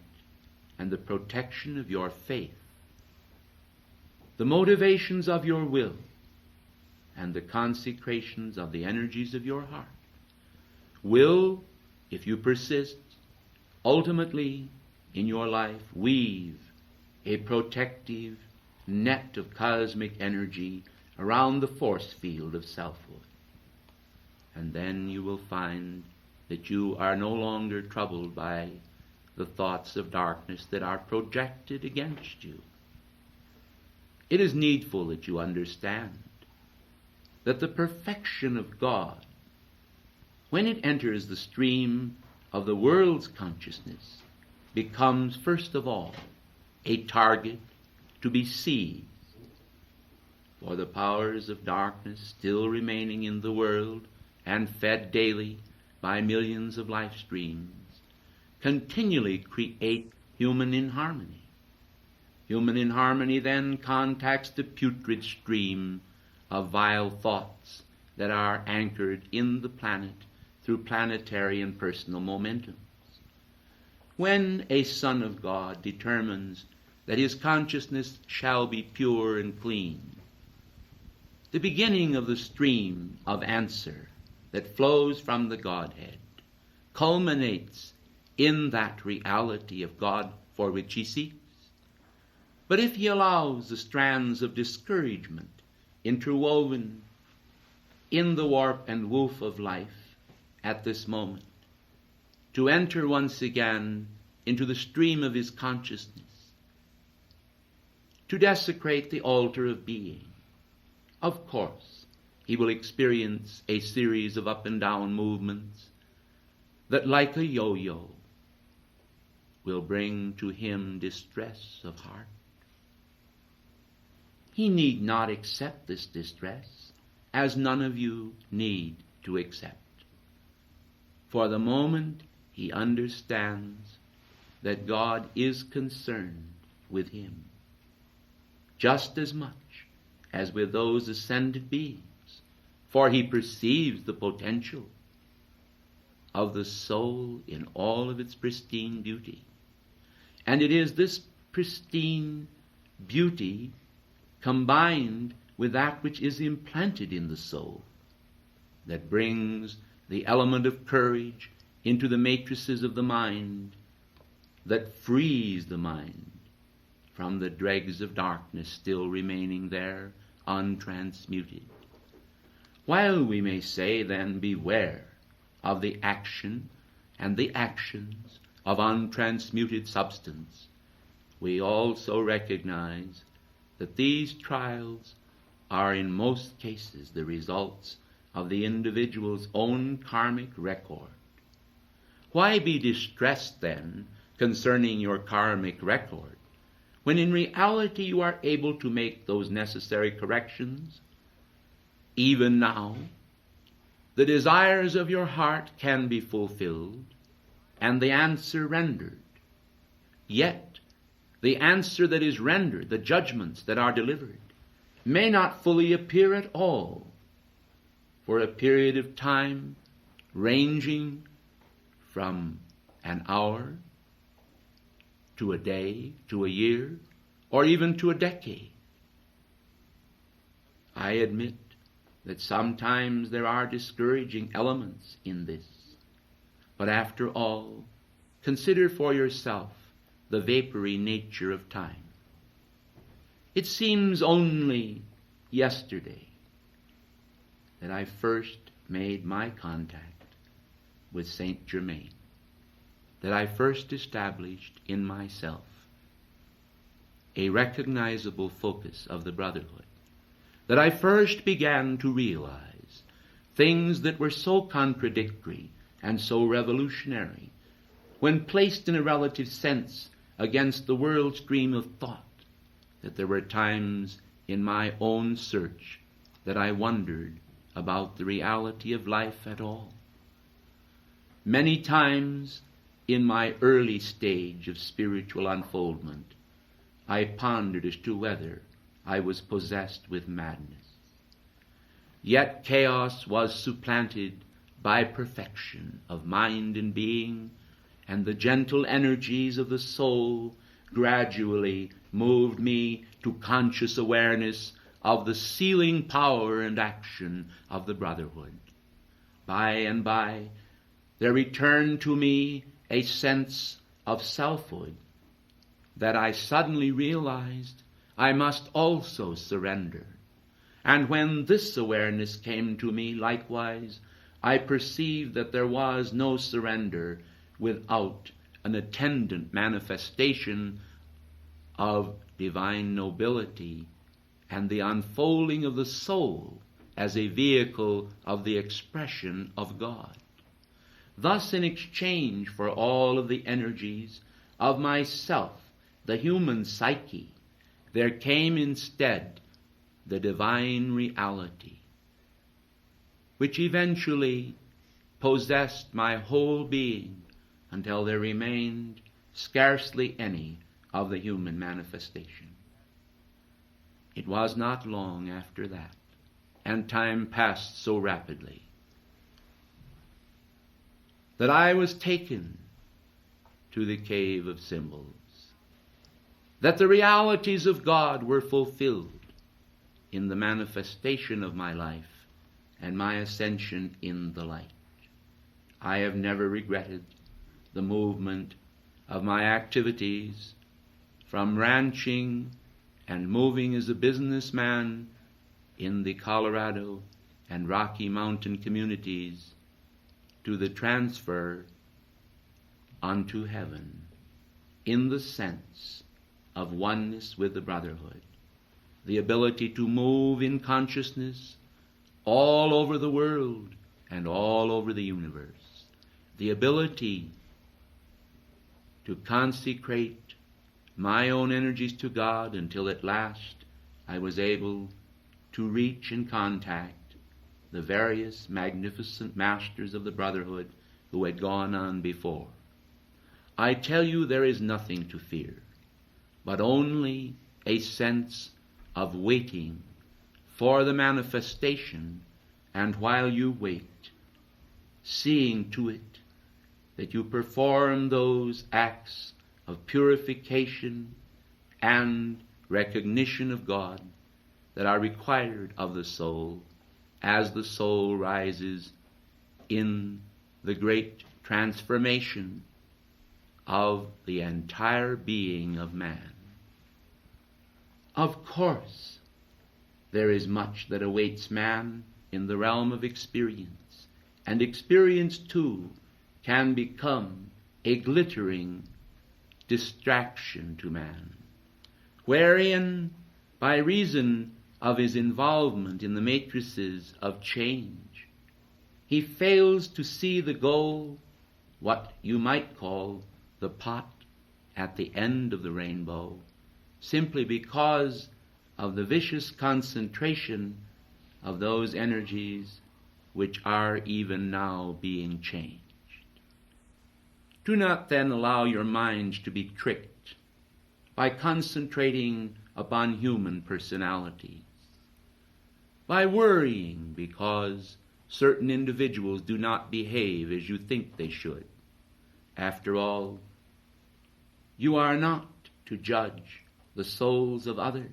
and the protection of your faith, the motivations of your will, and the consecrations of the energies of your heart will, if you persist, ultimately in your life weave a protective net of cosmic energy around the force field of selfhood. And then you will find that you are no longer troubled by the thoughts of darkness that are projected against you. It is needful that you understand that the perfection of God, when it enters the stream of the world's consciousness, becomes first of all a target to be seized. For the powers of darkness still remaining in the world and fed daily by millions of life streams continually create human inharmony. Human inharmony then contacts the putrid stream of vile thoughts that are anchored in the planet through planetary and personal momentums. When a son of God determines that his consciousness shall be pure and clean, the beginning of the stream of answer that flows from the Godhead culminates in that reality of God for which he seeks. But if he allows the strands of discouragement interwoven in the warp and woof of life at this moment to enter once again into the stream of his consciousness, to desecrate the altar of being, of course he will experience a series of up and down movements that, like a yo-yo, will bring to him distress of heart. He need not accept this distress, as none of you need to accept. For the moment he understands that God is concerned with him, just as much as with those ascended beings, for he perceives the potential of the soul in all of its pristine beauty. And it is this pristine beauty combined with that which is implanted in the soul that brings the element of courage into the matrices of the mind, that frees the mind from the dregs of darkness still remaining there untransmuted. While we may say then, beware of the action and the actions of untransmuted substance, we also recognize that these trials are in most cases the results of the individual's own karmic record. Why be distressed then concerning your karmic record, when in reality you are able to make those necessary corrections? Even now, the desires of your heart can be fulfilled and the answer rendered. Yet, the answer that is rendered, the judgments that are delivered, may not fully appear at all for a period of time ranging from an hour to a day, to a year, or even to a decade. I admit that sometimes there are discouraging elements in this. But after all, consider for yourself the vapory nature of time. It seems only yesterday that I first made my contact with Saint Germain, that I first established in myself a recognizable focus of the Brotherhood, that I first began to realize things that were so contradictory and so revolutionary when placed in a relative sense against the world stream of thought, that there were times in my own search that I wondered about the reality of life at all. Many times in my early stage of spiritual unfoldment, I pondered as to whether I was possessed with madness. Yet chaos was supplanted by perfection of mind and being, and the gentle energies of the soul gradually moved me to conscious awareness of the sealing power and action of the Brotherhood. By and by, there returned to me a sense of selfhood that I suddenly realized I must also surrender. And when this awareness came to me, likewise, I perceived that there was no surrender without an attendant manifestation of divine nobility and the unfolding of the soul as a vehicle of the expression of God. Thus, in exchange for all of the energies of myself, the human psyche, there came instead the divine reality, which eventually possessed my whole being until there remained scarcely any of the human manifestation. It was not long after that, and time passed so rapidly, that I was taken to the cave of symbols, that the realities of God were fulfilled in the manifestation of my life and my ascension in the light. I have never regretted the movement of my activities from ranching and moving as a businessman in the Colorado and Rocky Mountain communities to the transfer unto heaven in the sense of oneness with the Brotherhood, the ability to move in consciousness all over the world and all over the universe, the ability to consecrate my own energies to God until at last I was able to reach and contact the various magnificent masters of the Brotherhood who had gone on before. I tell you, there is nothing to fear, but only a sense of waiting for the manifestation, and while you wait, seeing to it that you perform those acts of purification and recognition of God that are required of the soul as the soul rises in the great transformation of the entire being of man. Of course, there is much that awaits man in the realm of experience, and experience too can become a glittering distraction to man, wherein, by reason of his involvement in the matrices of change, he fails to see the goal, what you might call the pot at the end of the rainbow, simply because of the vicious concentration of those energies which are even now being changed. Do not then allow your mind to be tricked by concentrating upon human personalities, by worrying because certain individuals do not behave as you think they should. After all, you are not to judge the souls of others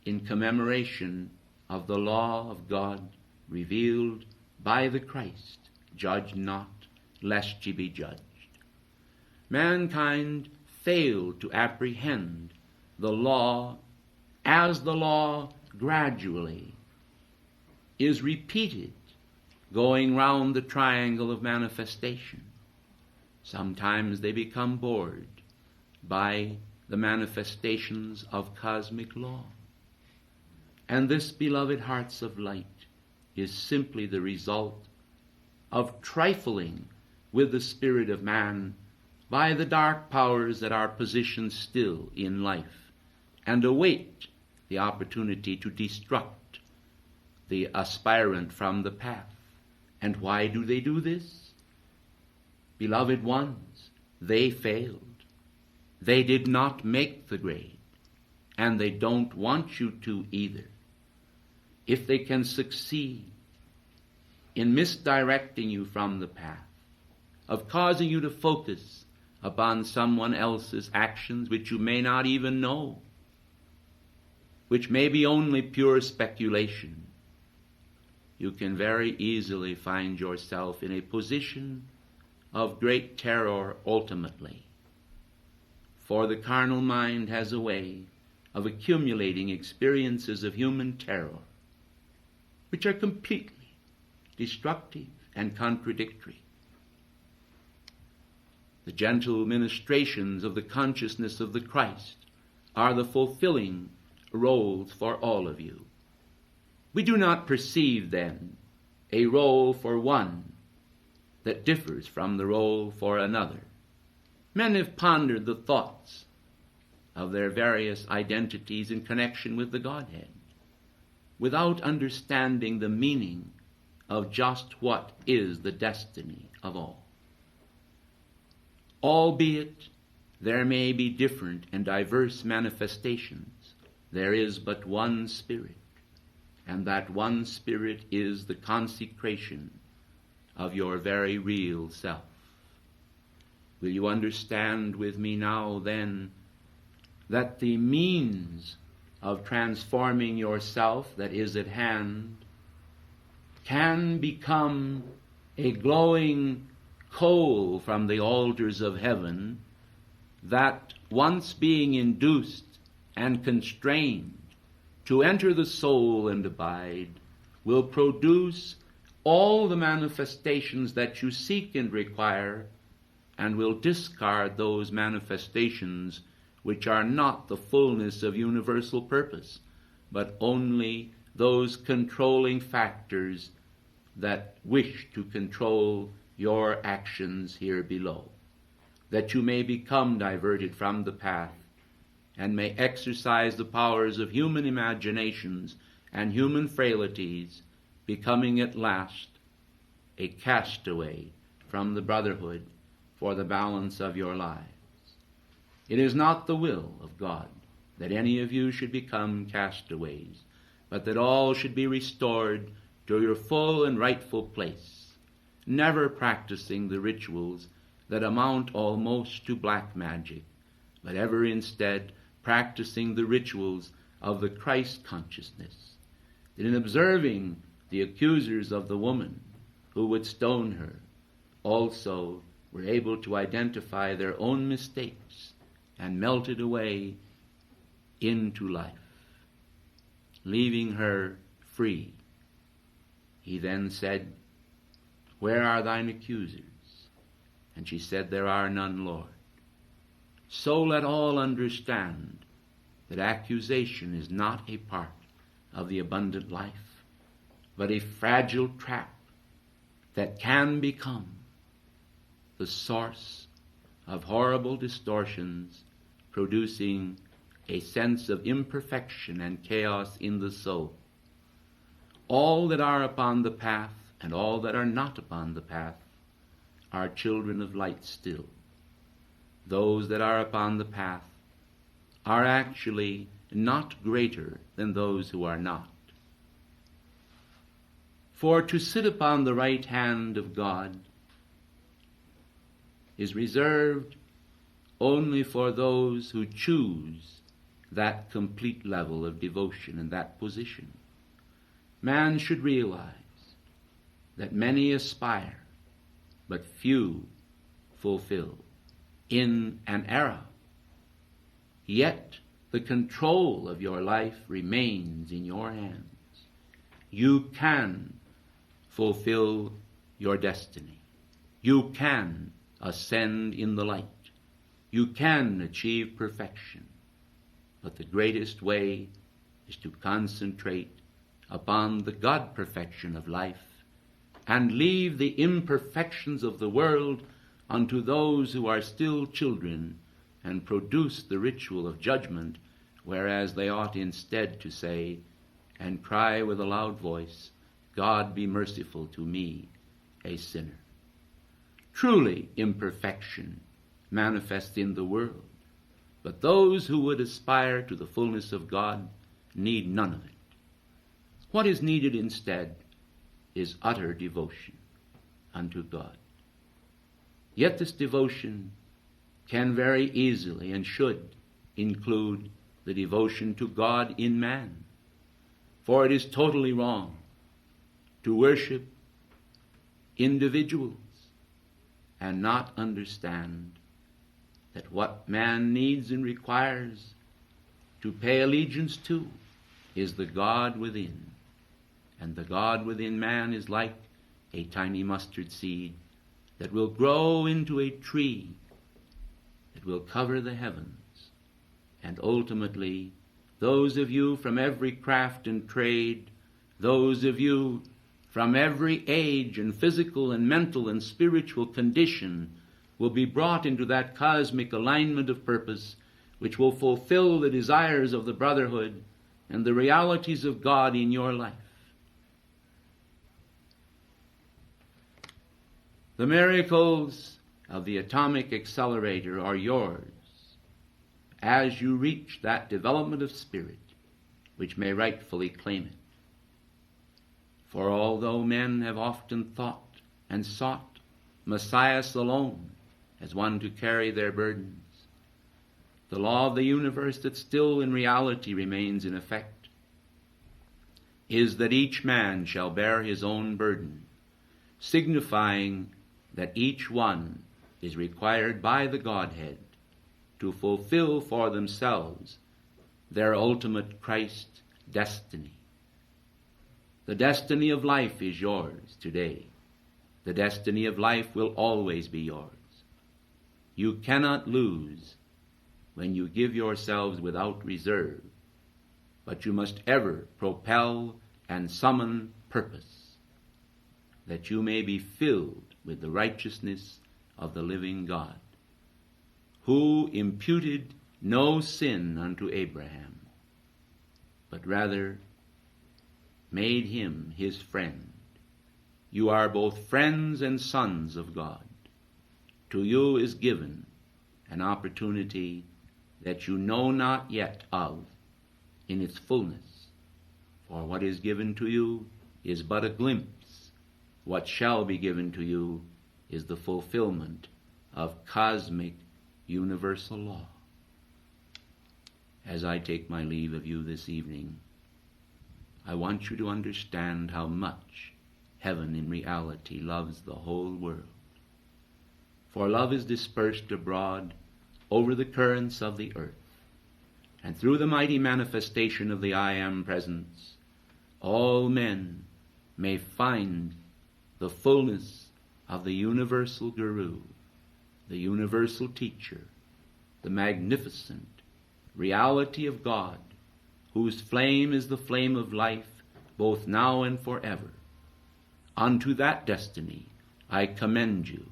in commemoration of the law of God revealed by the Christ. Judge not, lest ye be judged. Mankind failed to apprehend the law as the law gradually is repeated, going round the triangle of manifestation. Sometimes they become bored by the manifestations of cosmic law. And this, beloved hearts of light, is simply the result of trifling with the spirit of man by the dark powers that are positioned still in life and await the opportunity to destruct the aspirant from the path. And why do they do this? Beloved ones, they failed. They did not make the grade, and they don't want you to either. If they can succeed in misdirecting you from the path, of causing you to focus upon someone else's actions which you may not even know, which may be only pure speculation, you can very easily find yourself in a position of great terror ultimately. For the carnal mind has a way of accumulating experiences of human terror, which are completely destructive and contradictory. The gentle ministrations of the consciousness of the Christ are the fulfilling roles for all of you. We do not perceive, then, a role for one that differs from the role for another. Men have pondered the thoughts of their various identities in connection with the Godhead, without understanding the meaning of just what is the destiny of all. Albeit there may be different and diverse manifestations, there is but one Spirit, and that one Spirit is the consecration of your very real self. Will you understand with me now, then, that the means of transforming yourself that is at hand can become a glowing coal from the altars of heaven that, once being induced and constrained to enter the soul and abide, will produce all the manifestations that you seek and require, and will discard those manifestations which are not the fullness of universal purpose, but only those controlling factors that wish to control your actions here below, that you may become diverted from the path and may exercise the powers of human imaginations and human frailties, becoming at last a castaway from the brotherhood for the balance of your lives. It is not the will of God that any of you should become castaways, but that all should be restored to your full and rightful place, never practicing the rituals that amount almost to black magic, but ever instead practicing the rituals of the Christ consciousness, that in observing the accusers of the woman who would stone her, also were able to identify their own mistakes and melted away into life, leaving her free. He then said, "Where are thine accusers?" And she said, "There are none, Lord." So let all understand that accusation is not a part of the abundant life, but a fragile trap that can become the source of horrible distortions, producing a sense of imperfection and chaos in the soul. All that are upon the path and all that are not upon the path are children of light still. Those that are upon the path are actually not greater than those who are not. For to sit upon the right hand of God is reserved only for those who choose that complete level of devotion and that position. Man should realize that many aspire, but few fulfill in an era. Yet the control of your life remains in your hands. You can fulfill your destiny. You can ascend in the light. You can achieve perfection. But the greatest way is to concentrate upon the God perfection of life and leave the imperfections of the world unto those who are still children and produce the ritual of judgment, whereas they ought instead to say and cry with a loud voice, "God be merciful to me, a sinner." Truly, imperfection manifests in the world, but those who would aspire to the fullness of God need none of it. What is needed instead is utter devotion unto God. Yet this devotion can very easily and should include the devotion to God in man. For it is totally wrong to worship individuals and not understand that what man needs and requires to pay allegiance to is the God within. And the God within man is like a tiny mustard seed that will grow into a tree that will cover the heavens. And ultimately, those of you from every craft and trade, those of you from every age and physical and mental and spiritual condition will be brought into that cosmic alignment of purpose which will fulfill the desires of the Brotherhood and the realities of God in your life. The miracles of the atomic accelerator are yours as you reach that development of spirit which may rightfully claim it. For although men have often thought and sought Messias alone as one to carry their burdens, the law of the universe that still in reality remains in effect is that each man shall bear his own burden, signifying that each one is required by the Godhead to fulfill for themselves their ultimate Christ destiny. The destiny of life is yours today. The destiny of life will always be yours. You cannot lose when you give yourselves without reserve, but you must ever propel and summon purpose, that you may be filled with the righteousness of the living God, who imputed no sin unto Abraham, but rather made him his friend. You are both friends and sons of God. To you is given an opportunity that you know not yet of in its fullness. For what is given to you is but a glimpse. What shall be given to you is the fulfillment of cosmic universal law. As I take my leave of you this evening, I want you to understand how much heaven in reality loves the whole world. For love is dispersed abroad over the currents of the earth, and through the mighty manifestation of the I Am Presence, all men may find the fullness of the universal Guru, the universal teacher, the magnificent reality of God, whose flame is the flame of life, both now and forever. Unto that destiny I commend you.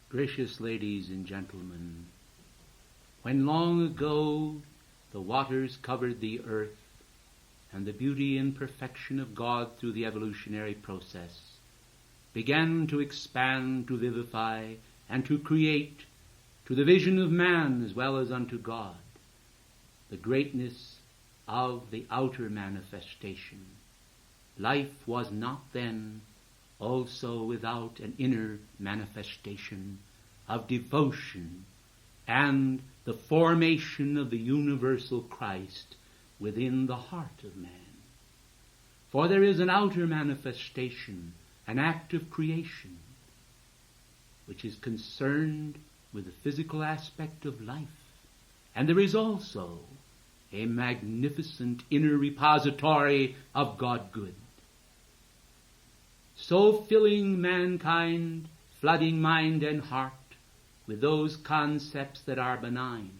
Gracious ladies and gentlemen, when long ago the waters covered the earth and the beauty and perfection of God through the evolutionary process began to expand, to vivify, and to create to the vision of man as well as unto God the greatness of the outer manifestation, life was not then also without an inner manifestation of devotion and the formation of the universal Christ within the heart of man. For there is an outer manifestation, an act of creation, which is concerned with the physical aspect of life. And there is also a magnificent inner repository of God good, so filling mankind, flooding mind and heart with those concepts that are benign,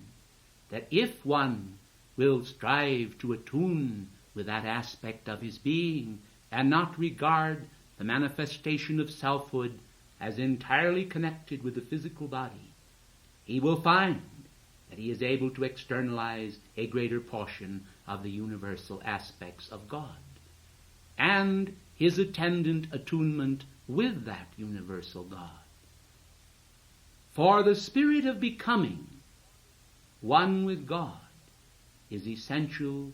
that if one will strive to attune with that aspect of his being and not regard the manifestation of selfhood as entirely connected with the physical body, he will find that he is able to externalize a greater portion of the universal aspects of God, and his attendant attunement with that universal God. For the spirit of becoming one with God is essential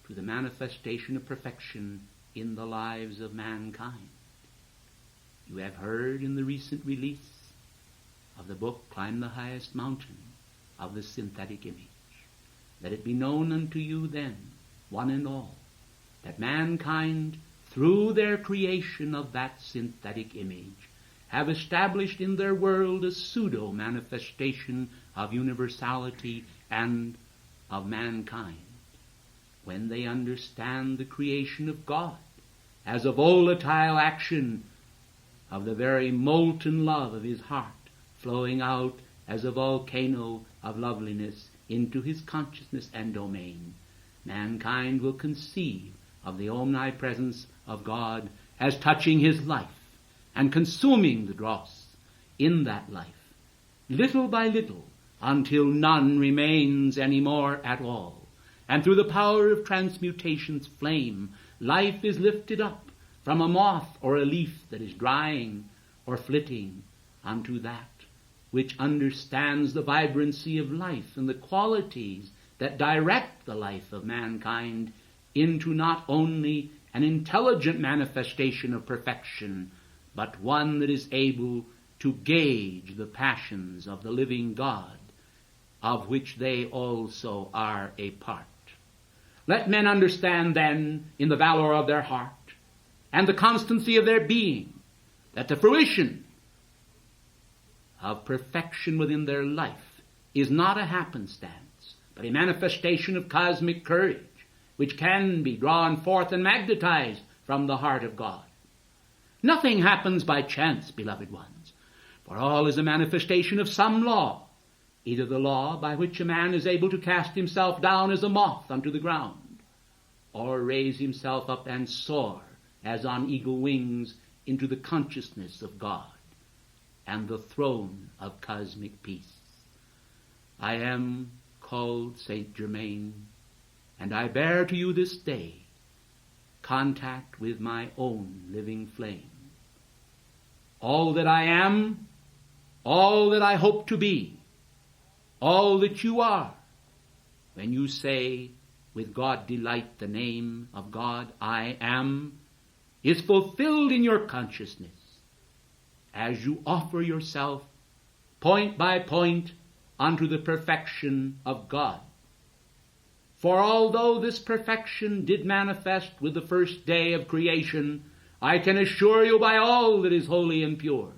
to the manifestation of perfection in the lives of mankind. You have heard in the recent release of the book Climb the Highest Mountain of the synthetic image. Let it be known unto you then, one and all, that mankind, through their creation of that synthetic image, have established in their world a pseudo-manifestation of universality and of mankind. When they understand the creation of God as a volatile action of the very molten love of his heart, flowing out as a volcano of loveliness into his consciousness and domain, mankind will conceive of the omnipresence of God as touching his life and consuming the dross in that life, little by little, until none remains any more at all. And through the power of transmutation's flame, life is lifted up from a moth or a leaf that is drying or flitting unto that which understands the vibrancy of life and the qualities that direct the life of mankind into not only an intelligent manifestation of perfection, but one that is able to gauge the passions of the living God, of which they also are a part. Let men understand then, in the valor of their heart and the constancy of their being, that the fruition of perfection within their life is not a happenstance, but a manifestation of cosmic courage, which can be drawn forth and magnetized from the heart of God. Nothing happens by chance, beloved ones, for all is a manifestation of some law, either the law by which a man is able to cast himself down as a moth unto the ground, or raise himself up and soar as on eagle wings into the consciousness of God and the throne of cosmic peace. I am called Saint Germain, and I bear to you this day contact with my own living flame. All that I am, all that I hope to be, all that you are, when you say, with God delight the name of God, I am, is fulfilled in your consciousness as you offer yourself point by point unto the perfection of God. For although this perfection did manifest with the first day of creation, I can assure you by all that is holy and pure,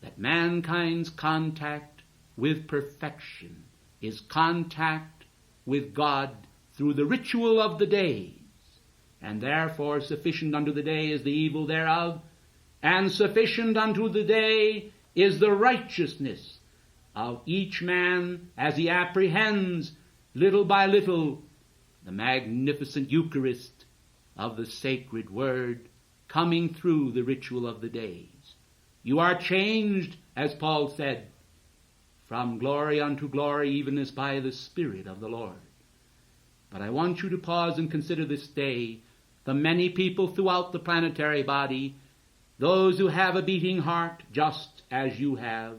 that mankind's contact with perfection is contact with God through the ritual of the days, and therefore sufficient unto the day is the evil thereof, and sufficient unto the day is the righteousness of each man as he apprehends little by little the magnificent Eucharist of the sacred Word coming through the ritual of the days. You are changed, as Paul said, from glory unto glory, even as by the Spirit of the Lord. But I want you to pause and consider this day the many people throughout the planetary body, those who have a beating heart just as you have,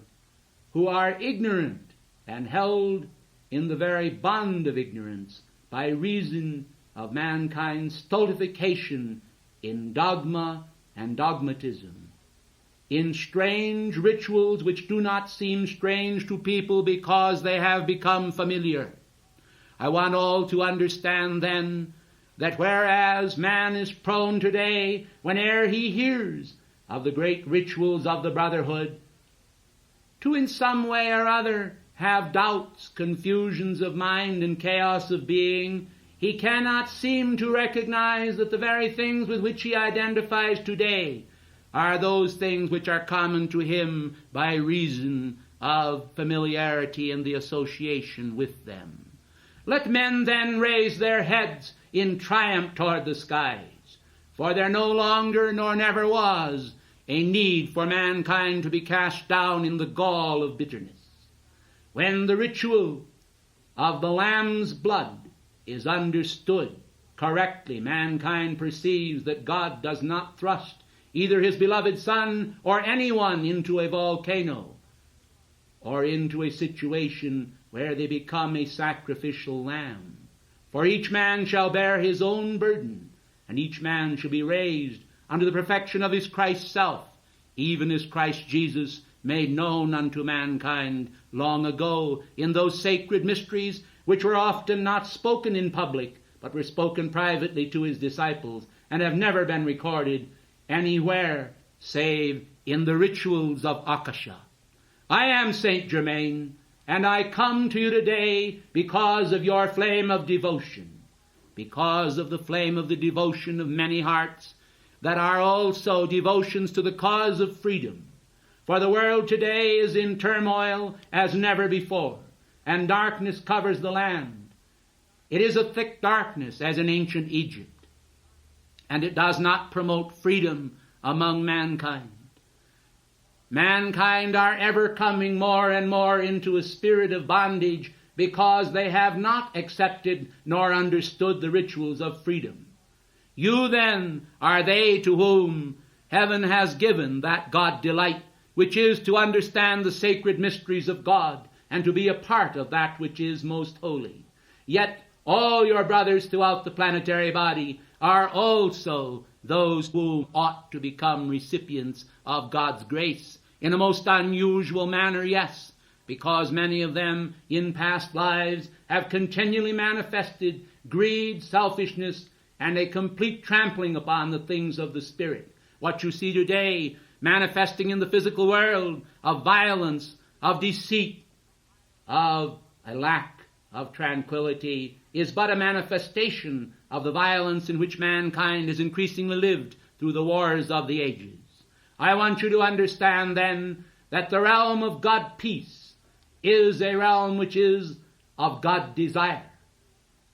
who are ignorant and held in the very bond of ignorance by reason of mankind's stultification in dogma and dogmatism, in strange rituals which do not seem strange to people because they have become familiar. I want all to understand then that whereas man is prone today, whene'er he hears of the great rituals of the Brotherhood, to in some way or other have doubts, confusions of mind, and chaos of being, he cannot seem to recognize that the very things with which he identifies today are those things which are common to him by reason of familiarity and the association with them. Let men then raise their heads in triumph toward the skies, for there no longer nor never was a need for mankind to be cast down in the gall of bitterness. When the ritual of the Lamb's blood is understood correctly, mankind perceives that God does not thrust either his beloved Son or anyone into a volcano or into a situation where they become a sacrificial lamb. For each man shall bear his own burden, and each man shall be raised unto the perfection of his Christ self, even as Christ Jesus made known unto mankind long ago in those sacred mysteries which were often not spoken in public, but were spoken privately to his disciples, and have never been recorded anywhere save in the rituals of Akasha. I am Saint Germain, and I come to you today because of your flame of devotion, because of the flame of the devotion of many hearts that are also devotions to the cause of freedom. For the world today is in turmoil as never before, and darkness covers the land. It is a thick darkness as in ancient Egypt, and it does not promote freedom among mankind. Mankind are ever coming more and more into a spirit of bondage because they have not accepted nor understood the rituals of freedom. You then are they to whom heaven has given that God delight, which is to understand the sacred mysteries of God and to be a part of that which is most holy. Yet all your brothers throughout the planetary body are also those who ought to become recipients of God's grace in a most unusual manner, yes, because many of them in past lives have continually manifested greed, selfishness, and a complete trampling upon the things of the Spirit. What you see today manifesting in the physical world of violence, of deceit, of a lack of tranquility is but a manifestation of the violence in which mankind has increasingly lived through the wars of the ages. I want you to understand then that the realm of God peace is a realm which is of God desire.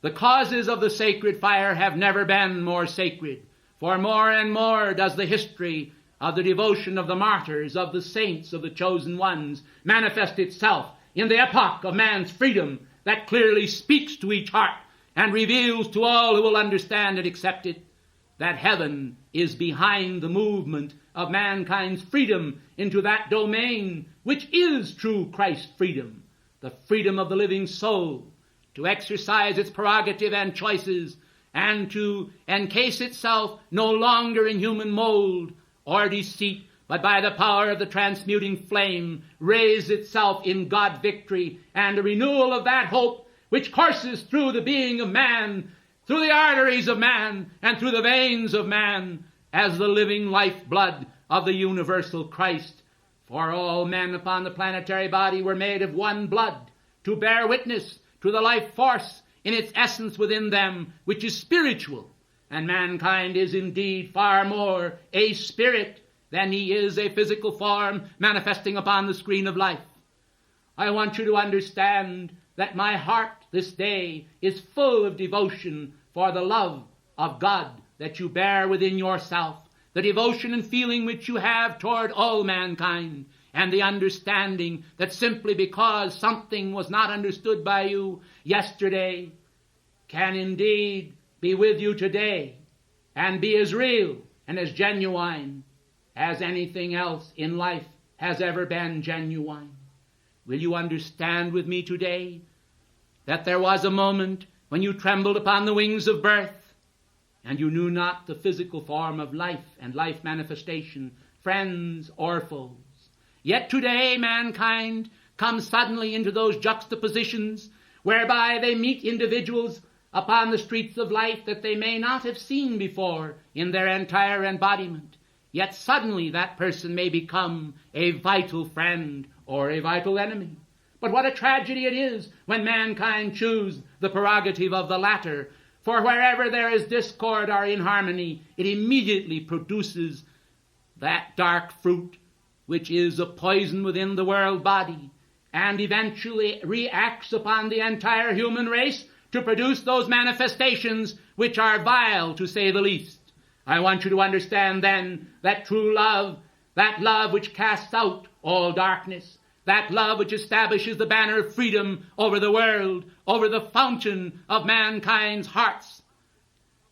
The causes of the sacred fire have never been more sacred, for more and more does the history of the devotion of the martyrs, of the saints, of the chosen ones, manifest itself in the epoch of man's freedom that clearly speaks to each heart and reveals to all who will understand and accept it that heaven is behind the movement of mankind's freedom into that domain which is true Christ freedom, the freedom of the living soul, to exercise its prerogative and choices, and to encase itself no longer in human mold or deceit, but by the power of the transmuting flame, raise itself in God victory and a renewal of that hope which courses through the being of man, through the arteries of man, and through the veins of man, as the living lifeblood of the universal Christ. For all men upon the planetary body were made of one blood, to bear witness to the life force in its essence within them, which is spiritual. And mankind is indeed far more a spirit than he is a physical form manifesting upon the screen of life. I want you to understand that my heart this day is full of devotion for the love of God that you bear within yourself, the devotion and feeling which you have toward all mankind, and the understanding that simply because something was not understood by you yesterday can indeed be with you today and be as real and as genuine as anything else in life has ever been genuine. Will you understand with me today that there was a moment when you trembled upon the wings of birth and you knew not the physical form of life and life manifestation, friends or foes? Yet today mankind comes suddenly into those juxtapositions whereby they meet individuals upon the streets of life that they may not have seen before in their entire embodiment. Yet suddenly that person may become a vital friend or a vital enemy. But what a tragedy it is when mankind choose the prerogative of the latter. For wherever there is discord or inharmony, it immediately produces that dark fruit which is a poison within the world body, and eventually reacts upon the entire human race to produce those manifestations which are vile, to say the least. I want you to understand then that true love, that love which casts out all darkness, that love which establishes the banner of freedom over the world, over the fountain of mankind's hearts,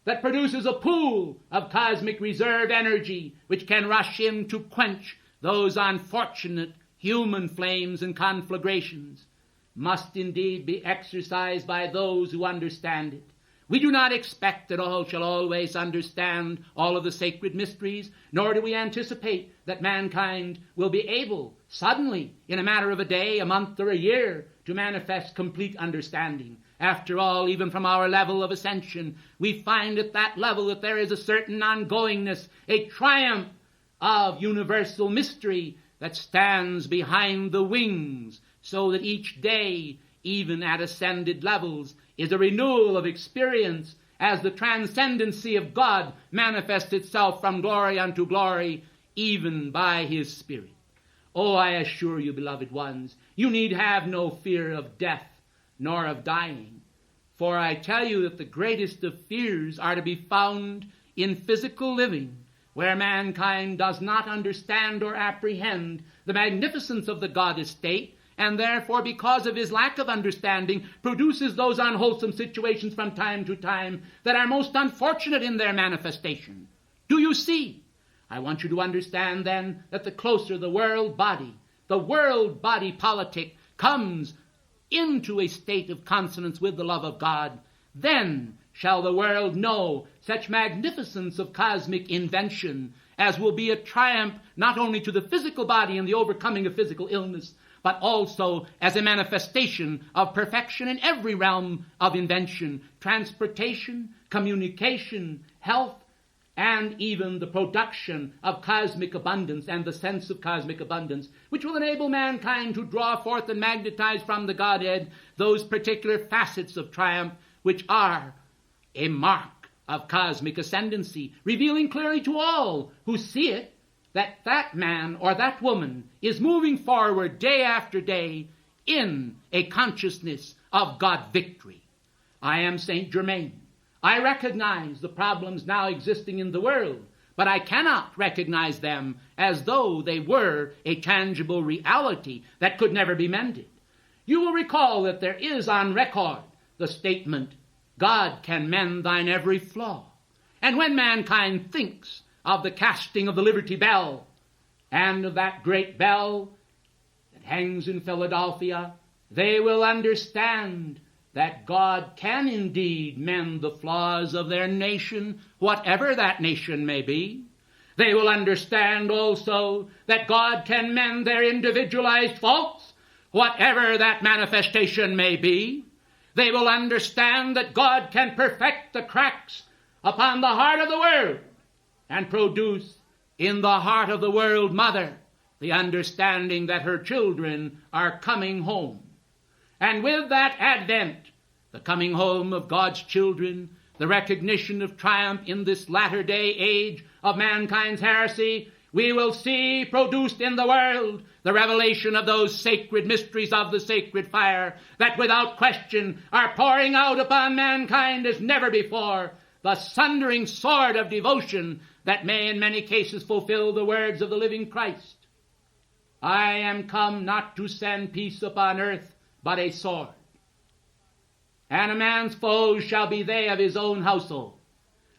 that produces a pool of cosmic reserve energy which can rush in to quench those unfortunate human flames and conflagrations, must indeed be exercised by those who understand it. We do not expect that all shall always understand all of the sacred mysteries, nor do we anticipate that mankind will be able, suddenly, in a matter of a day, a month, or a year, to manifest complete understanding. After all, even from our level of ascension, we find at that level that there is a certain ongoingness, a triumph of universal mystery that stands behind the wings, so that each day, even at ascended levels, is a renewal of experience as the transcendency of God manifests itself from glory unto glory, even by His Spirit. Oh, I assure you, beloved ones, you need have no fear of death nor of dying. For I tell you that the greatest of fears are to be found in physical living, where mankind does not understand or apprehend the magnificence of the God estate, and therefore, because of his lack of understanding, produces those unwholesome situations from time to time that are most unfortunate in their manifestation. Do you see? I want you to understand then that the closer the world body politic comes into a state of consonance with the love of God, then shall the world know such magnificence of cosmic invention as will be a triumph not only to the physical body in the overcoming of physical illness, but also as a manifestation of perfection in every realm of invention, transportation, communication, health, and even the production of cosmic abundance and the sense of cosmic abundance, which will enable mankind to draw forth and magnetize from the Godhead those particular facets of triumph which are a mark of cosmic ascendancy, revealing clearly to all who see it that that man or that woman is moving forward day after day in a consciousness of God victory. I am Saint Germain. I recognize the problems now existing in the world, but I cannot recognize them as though they were a tangible reality that could never be mended. You will recall that there is on record the statement, God can mend thine every flaw. And when mankind thinks of the casting of the Liberty Bell, and of that great bell that hangs in Philadelphia, they will understand that God can indeed mend the flaws of their nation, whatever that nation may be. They will understand also that God can mend their individualized faults, whatever that manifestation may be. They will understand that God can perfect the cracks upon the heart of the world and produce in the heart of the world mother the understanding that her children are coming home. And with that advent, the coming home of God's children, the recognition of triumph in this latter-day age of mankind's heresy, we will see produced in the world the revelation of those sacred mysteries of the sacred fire that without question are pouring out upon mankind as never before, the sundering sword of devotion that may in many cases fulfill the words of the living Christ. I am come not to send peace upon earth, but a sword. And a man's foes shall be they of his own household.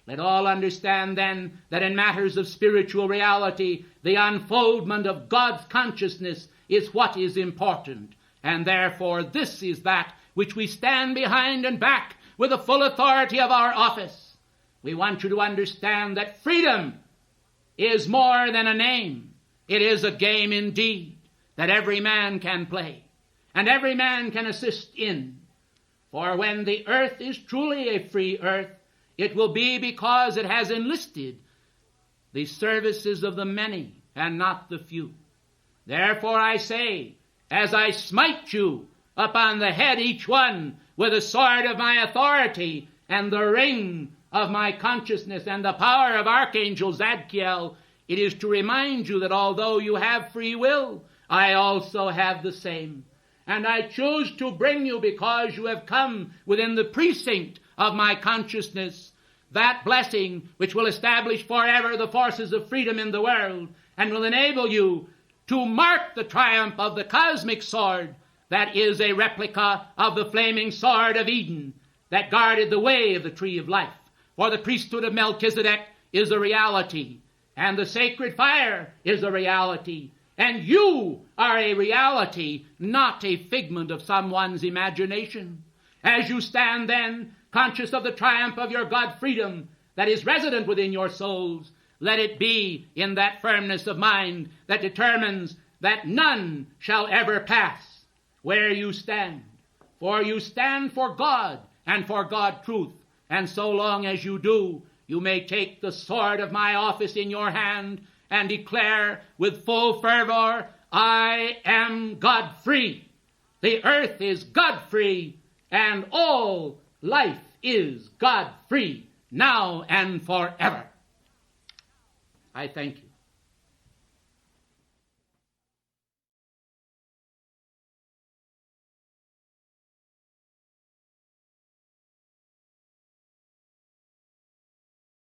Let all understand then that in matters of spiritual reality, the unfoldment of God's consciousness is what is important. And therefore this is that which we stand behind and back with the full authority of our office. We want you to understand that freedom is more than a name. It is a game indeed that every man can play and every man can assist in. For when the earth is truly a free earth, it will be because it has enlisted the services of the many and not the few. Therefore I say, as I smite you upon the head each one with the sword of my authority and the ring of my consciousness and the power of Archangel Zadkiel, it is to remind you that although you have free will, I also have the same. And I choose to bring you, because you have come within the precinct of my consciousness, that blessing which will establish forever the forces of freedom in the world and will enable you to mark the triumph of the cosmic sword that is a replica of the flaming sword of Eden that guarded the way of the tree of life. For the priesthood of Melchizedek is a reality, and the sacred fire is a reality, and you are a reality, not a figment of someone's imagination. As you stand then, conscious of the triumph of your God freedom that is resident within your souls, let it be in that firmness of mind that determines that none shall ever pass where you stand. For you stand for God and for God truth, and so long as you do, you may take the sword of my office in your hand and declare with full fervor, I am God-free. The earth is God-free, and all life is God-free, now and forever. I thank you.